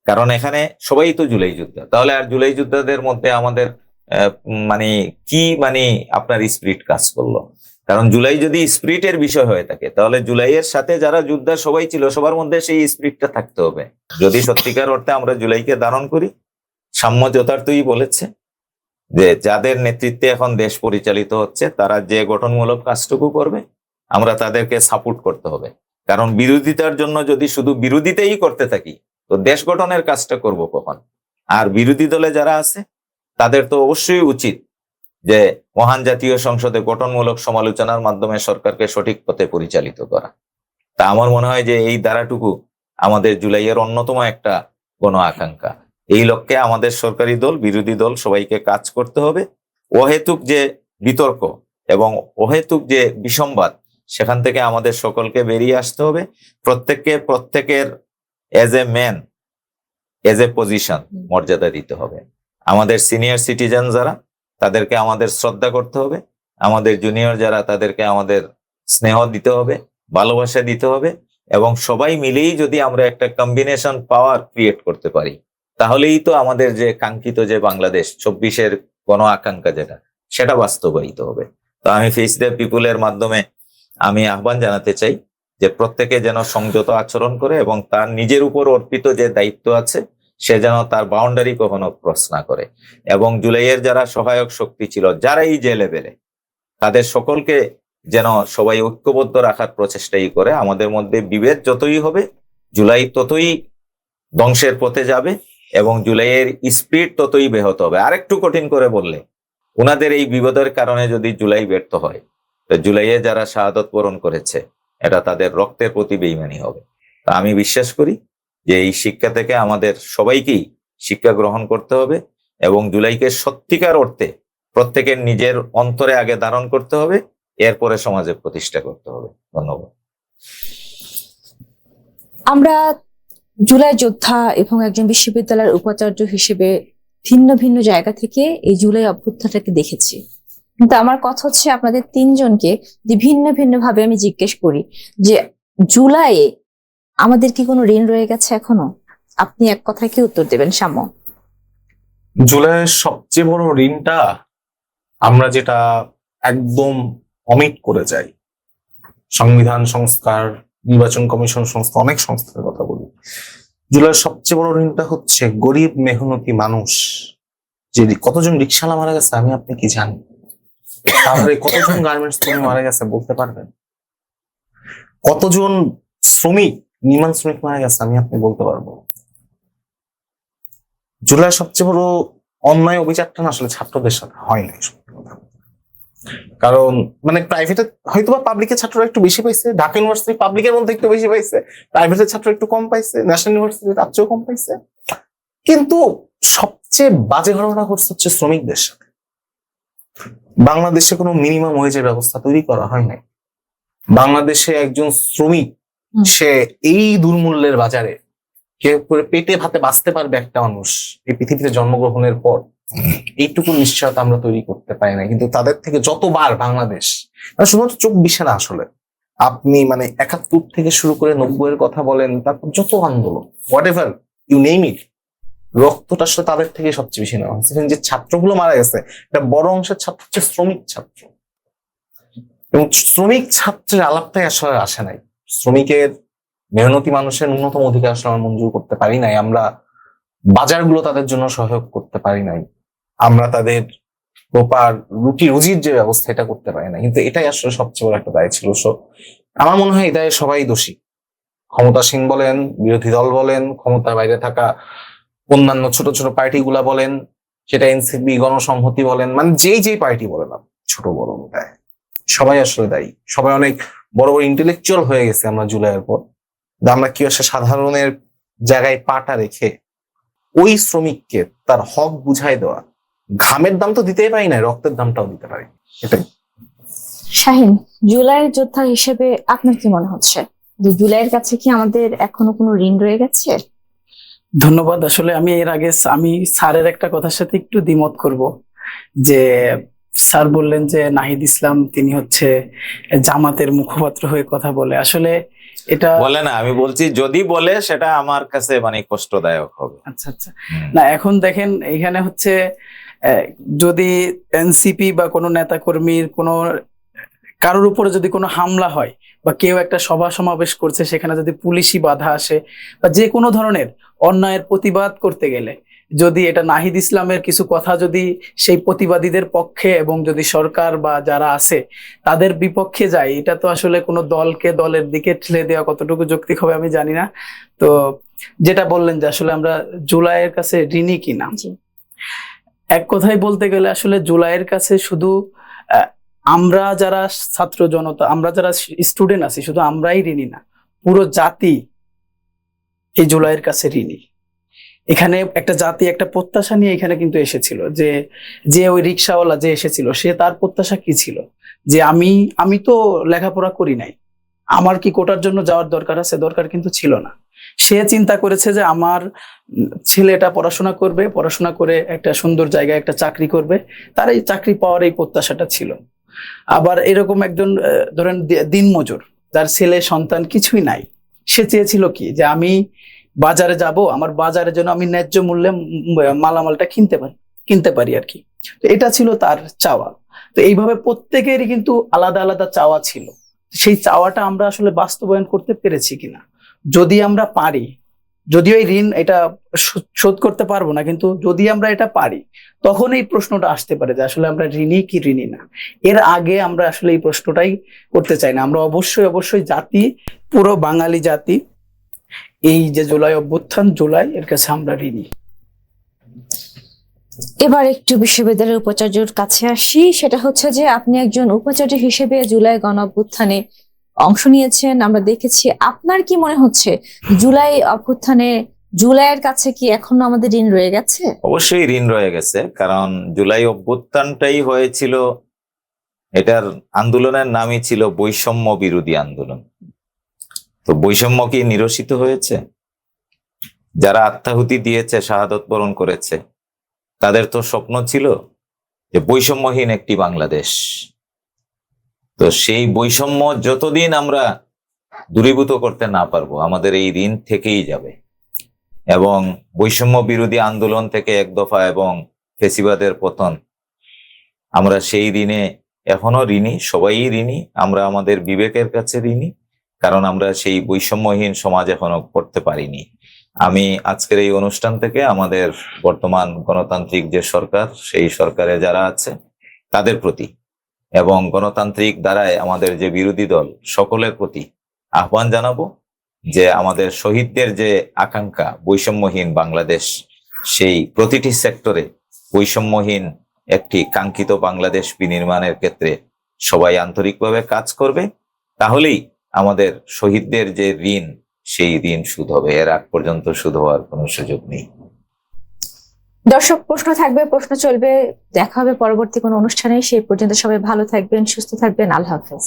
কারণ এখানে সবাই তো জুলাই যোদ্ধা, তাহলে আর জুলাই যোদ্ধাদের মধ্যে আমাদের মানে কি আপনার স্পিরিট কাজ করলো? কারণ জুলাই যদি স্পিরিটের বিষয় হয়ে থাকে, তাহলে জুলাইয়ের সাথে যারা যোদ্ধা সবাই ছিল, সবার মধ্যে সেই স্পিরিটটা থাকতে হবে। যদি সত্যিকার অর্থে আমরা জুলাইকে ধারণ করি, সাম্য যথার্থই বলেছে যে যাদের নেতৃত্বে এখন দেশ পরিচালিত হচ্ছে, তারা যে গঠনমূলক কাজটুকু করবে আমরা তাদেরকে সাপোর্ট করতে হবে। কারণ বিরোধিতার জন্য যদি শুধু বিরোধিতাই করতে থাকি, তো দেশ গঠনের কাজটা করব কখন? আর বিরোধী দলে যারা আছে তাদের তো অবশ্যই উচিত যে মহান জাতীয় সংসদে গঠনমূলক সমালোচনার মাধ্যমে সরকারকে সঠিক পথে পরিচালিত করা। তা আমার মনে হয় যে এই ধারাটুকু আমাদের জুলাইয়ের অন্যতম একটা গণ আকাঙ্ক্ষা। এই লক্ষ্যে আমাদের সরকারি দল, বিরোধী দল সবাইকে কাজ করতে হবে। অহেতুক যে বিতর্ক এবং অহেতুক যে বিসংবাদ, সেখান থেকে আমাদের সকলকে বেরিয়ে আসতে হবে। প্রত্যেকের as a man, as a position মর্যাদা দিতে হবে। আমাদের সিনিয়র সিটিজেন যারা, তাদেরকে আমাদের শ্রদ্ধা করতে হবে। আমাদের জুনিয়র যারা, তাদেরকে আমাদের স্নেহ দিতে হবে, ভালোবাসা দিতে হবে। এবং সবাই মিলেই যদি আমরা একটা কম্বিনেশন পাওয়ার ক্রিয়েট করতে পারি, তাহলেই তো আমাদের যে কাঙ্ক্ষিত যে বাংলাদেশ 24-এর গণ আকাঙ্ক্ষা যেটা, সেটা বাস্তবায়িত হবে। তো আমি ফেস দ্য পিপুলের মাধ্যমে আমি আহ্বান জানাতে চাই যে প্রত্যেকে যেন সংযত আচরণ করে এবং তার নিজের উপর অর্পিত যে দায়িত্ব আছে, সে যেন তার বাউন্ডারি কখনো ক্রস না করে। এবং জুলাইয়ের যারা সহায়ক শক্তি ছিল, যারা এই যে লেভেলে, তাদের সকলকে যেন সবাই ঐক্যবদ্ধ রাখার প্রচেষ্টাই করে। আমাদের মধ্যে বিভেদ যতই হবে, জুলাই ততই ধ্বংসের পথে যাবে এবং জুলাইয়ের স্পিরিট ততই ব্যাহত হবে। আরেকটু কঠিন করে বললে, ওনাদের এই বিপদের কারণে যদি জুলাই ব্যর্থ হয়, তো জুলাইয়ে যারা শাহাদত বরণ করেছে, এটা তাদের রক্তের প্রতি বেইমানি হবে। তা আমি বিশ্বাস করি যে এই শিক্ষা থেকে আমাদের সবাইকেই শিক্ষা গ্রহণ করতে হবে এবং জুলাইকে সত্যিকার অর্থে প্রত্যেকের নিজের অন্তরে আগে ধারণ করতে হবে, এরপরে সমাজে প্রতিষ্ঠা করতে হবে। ধন্যবাদ।
আমরা জুলাই যোদ্ধা এবং একজন বিশ্ববিদ্যালয়ের উপাচার্য হিসেবে ভিন্ন ভিন্ন জায়গা থেকে এই জুলাই অভ্যুত্থানটাকে দেখেছি। কিন্তু আমার কথা হচ্ছে আপনাদের তিনজনকে যে ভিন্ন ভিন্ন ভাবে আমি জিজ্ঞেস করি যে জুলাইয়ে আমাদের কি কোনো ঋণ রয়ে গেছে এখনো? আপনি এক কথায় কি উত্তর দেবেন, সাম্য?
জুলাইয়ের সবচেয়ে বড় ঋণটা আমরা যেটা একদম অমিট করে যাই, সংবিধান সংস্কার, নির্বাচন কমিশন সংস্থা, অনেক সংস্থার কথা বলি। জুলাইয়ের সবচেয়ে বড় ঋণটা হচ্ছে গরিব মেহনতি মানুষ। যে কতজন রিকশাওয়ালা মারা গেছে আমি আপনি কি জানি? তাহলে কতজন গার্মেন্টস কর্মী মারা গেছে বলতে পারবেন? কতজন শ্রমিক, নির্মাণ শ্রমিক মারা গেছে আমি আপনি বলতে পারবো? জুলাইয়ের সবচেয়ে বড় অন্যায় অভিযানটা না আসলে ছাত্রদের সাথে হয় নাই, সত্যি কথা। কারণ প্রাইভেটে হয়তো বা পাবলিকের ছাত্ররা একটু বেশি পাইছে, ঢাকা ইউনিভার্সিটি পাবলিকের মধ্যে একটু বেশি পাইছে, প্রাইভেটের ছাত্র একটু কম পাইছে, ন্যাশনাল ইউনিভার্সিটি তার চেয়েও কম পাইছে। কিন্তু সবচেয়ে বাজে ঘটনা ঘটছে হচ্ছে শ্রমিকদের সাথে। বাংলাদেশে কোনো মিনিমাম ওয়েজের ব্যবস্থা তৈরি করা হয় নাই। বাংলাদেশে একজন শ্রমিক সে এই দুর্মূল্যের বাজারে কেউ করে পেটে ভাতে বাঁচতে পারবে একটা মানুষ এই পৃথিবীতে জন্মগ্রহণের পর, এইটুকু নিশ্চয়তা আমরা তৈরি করতে পারি না। কিন্তু তাদের থেকে যতবার বাংলাদেশ, শুধুমাত্র 24-এ না, আসলে আপনি 71 থেকে শুরু করে 90-এর কথা বলেন, তারপর যত আন্দোলন, whatever you name it, রক্তটা আসলে তাদের থেকে সবচেয়ে বেশি নেওয়া হয়েছে। যে ছাত্রগুলো মারা গেছে, এটা বড় অংশের ছাত্র হচ্ছে শ্রমিক ছাত্র, এবং শ্রমিক ছাত্রের আলাপটাই আসলে আসে নাই। শ্রমিকের মেহনতি মানুষের ন্যূনতম অধিকার আসলে আমরা মঞ্জুর করতে পারি নাই। আমরা বাজারগুলো তাদের জন্য সহায়ক করতে পারি নাই। আমরা তাদের প্রপার রুটি রুজির যে ব্যবস্থা, এটা করতে পারি না। কিন্তু এটাই আসলে সবচেয়ে বড় একটা দায় ছিল। আমার মনে হয় এই দায়ে সবাই দোষী, ক্ষমতাসীন বলেন, বিরোধী দল বলেন, ক্ষমতার বাইরে থাকা অন্যান্য ছোট ছোট পার্টিগুলা বলেন, সেটা এনসিপি, গণসংহতি বলেন, যেই পার্টি বলেন, ছোট বড় দায় সবাই আসলে দায়ী। সবাই অনেক বড় বড় ইন্টেলেকচুয়াল হয়ে গেছে আমরা জুলাইয়ের পর, আমরা কি আসলে সাধারণের জায়গায় পাটা রেখে ওই শ্রমিককে তার হক বুঝাই দেওয়া, ঘামের দাম তো দিতেই পারি না, রক্তের দামটাও দিতে পারি। এটাই।
শাহিন, জুলাইয়ের যোদ্ধা হিসেবে আপনার কি মনে হচ্ছে যে জুলাইয়ের কাছে কি আমাদের এখনো কোনো ঋণ রয়ে গেছে?
ধন্যবাদ। আসলে আমি এর আগে আমি স্যারের একটা কথার সাথে একটু দ্বিমত করব, যে স্যার বললেন যে নাহিদ ইসলাম তিনি হচ্ছে জামাতের মুখপাত্র হয়ে কথা বলে। আসলে এটা
বলে না, আমি বলছি যদি বলে সেটা আমার কাছে মানে কষ্টদায়ক হবে।
আচ্ছা আচ্ছা, না এখন দেখেন এখানে হচ্ছে যদি এনসিপি বা কোনো নেতাকর্মীর কোনো কারোর উপরে যদি কোনো হামলা হয় বা কেউ একটা সভা সমাবেশ করছে, সেখানে যদি পুলিশি বাধা আসে বা যে কোনো ধরনের অন্যায়ের প্রতিবাদ করতে গেলে যদি এটা নাহিদ ইসলামের কিছু কথা যদি সেই প্রতিবাদীদের পক্ষে এবং যদি সরকার বা যারা আছে তাদের বিপক্ষে যায়, এটা তো আসলে কোনো দলকে দলের দিকে ঠেলে দেওয়া কতটুকু যৌক্তিক হবে আমি জানি না। তো যেটা বললেন যে আসলে আমরা জুলাইয়ের কাছে ঋণী কিনা,
জি।
এক কথায় বলতে গেলে আসলে জুলাইয়ের কাছে শুধু আমরা যারা ছাত্র জনতা, আমরা যারা স্টুডেন্ট আছি, শুধু আমরাই ঋণী না, পুরো জাতি এই জুলাইয়ের কাছে ঋণী। এখানে একটা জাতি একটা প্রত্যাশা নিয়ে এখানে কিন্তু এসেছিল, যে যে ওই রিক্সাওয়ালা যে এসেছিল সে তার প্রত্যাশা কি ছিল, যে আমি তো লেখাপড়া করি নাই, আমার কি কোটার জন্য যাওয়ার দরকার আছে? দরকার কিন্তু ছিল না। সে চিন্তা করেছে যে আমার ছেলেটা পড়াশোনা করবে, পড়াশোনা করে একটা সুন্দর জায়গায় একটা চাকরি করবে, তার এই চাকরি পাওয়ার এই প্রত্যাশাটা ছিল। আবার এরকম একজন ধরেন দিনমজুর যার ছেলে সন্তান কিছুই নাই, সে চেয়েছিল কি যে আমি বাজারে যাব, আমার বাজারে যেন আমি ন্যায্য মূল্যে মালামালটা কিনতে পারি আর কি। তো এটা ছিল তার চাওয়া। তো এইভাবে প্রত্যেকেরই কিন্তু আলাদা আলাদা চাওয়া ছিল। সেই চাওয়াটা আমরা আসলে বাস্তবায়ন করতে পেরেছি কিনা, যদি আমরা পারি, যদিও এই ঋণ এটা শোধ করতে পারবো না, কিন্তু যদি আমরা এটা পারি তখন এই প্রশ্নটা আসতে পারে যে আসলে আমরা ঋণী কি ঋণী না। এর আগে আমরা আসলে এই প্রশ্নটাই করতে চাই না। আমরা অবশ্যই জাতি, পুরো বাঙালি জাতি এই যে জুলাই অভ্যুত্থান, জুলাই এর কাছে আমরা ঋণী।
এবার একটু বিশ্ববিদ্যালয়ের উপাচার্যর কাছে আসি। সেটা হচ্ছে যে আপনি একজন উপাচার্য হিসেবে জুলাই গণ অভ্যুত্থানে অংশ নিয়েছেন, আমরা দেখেছি। আপনার কি মনে হচ্ছে জুলাই অভ্যুত্থানে জুলাইয়ের কাছে কি এখনো আমাদের ঋণ রয়ে গেছে?
অবশ্যই ঋণ রয়ে গেছে, কারণ জুলাই অভ্যুত্থানটাই হয়েছিল, এটার আন্দোলনের নামই ছিল বৈষম্য বিরোধী আন্দোলন। তো বৈষম্য কি নিরসিত হয়েছে? যারা আত্মাহুতি দিয়েছে, শাহাদত বরণ করেছে, তাদের তো স্বপ্ন ছিল যে বৈষম্যহীন একটি বাংলাদেশ। তো সেই বৈষম্য যতদিন আমরা দূরীভূত করতে না পারবো, আমাদের এই ঋণ থেকেই যাবে। এবং বৈষম্য বিরোধী আন্দোলন থেকে এক দফা এবং ফেসিবাদের পতন, আমরা সেই ঋণে এখনো ঋণী, সবাই ঋণী। আমরা আমাদের বিবেকের কাছে ঋণী, কারণ আমরা সেই বৈষম্যহীন সমাজ এখনো করতে পারিনি। আমি আজকের এই অনুষ্ঠান থেকে আমাদের বর্তমান গণতান্ত্রিক যে সরকার, সেই সরকারে যারা আছে তাদের প্রতি এবং গণতান্ত্রিক দ্বারায় আমাদের যে বিরোধী দল, সকলের প্রতি আহ্বান জানাবো যে আমাদের শহীদদের যে আকাঙ্ক্ষা বৈষম্যহীন বাংলাদেশ, সেই প্রতিটি সেক্টরে বৈষম্যহীন একটি কাঙ্ক্ষিত বাংলাদেশ বিনির্মাণের ক্ষেত্রে সবাই আন্তরিকভাবে কাজ করবে। তাহলেই আমাদের শহীদদের যে ঋণ, সেই ঋণ শোধ হবে। এর আগ পর্যন্ত শোধ হওয়ার কোনো সুযোগ নেই।
দর্শক, প্রশ্ন থাকবে, প্রশ্ন চলবে। দেখা হবে পরবর্তী কোনো অনুষ্ঠানে। সেই পর্যন্ত সবাই ভালো থাকবেন, সুস্থ থাকবেন। আল্লাহ হাফেজ।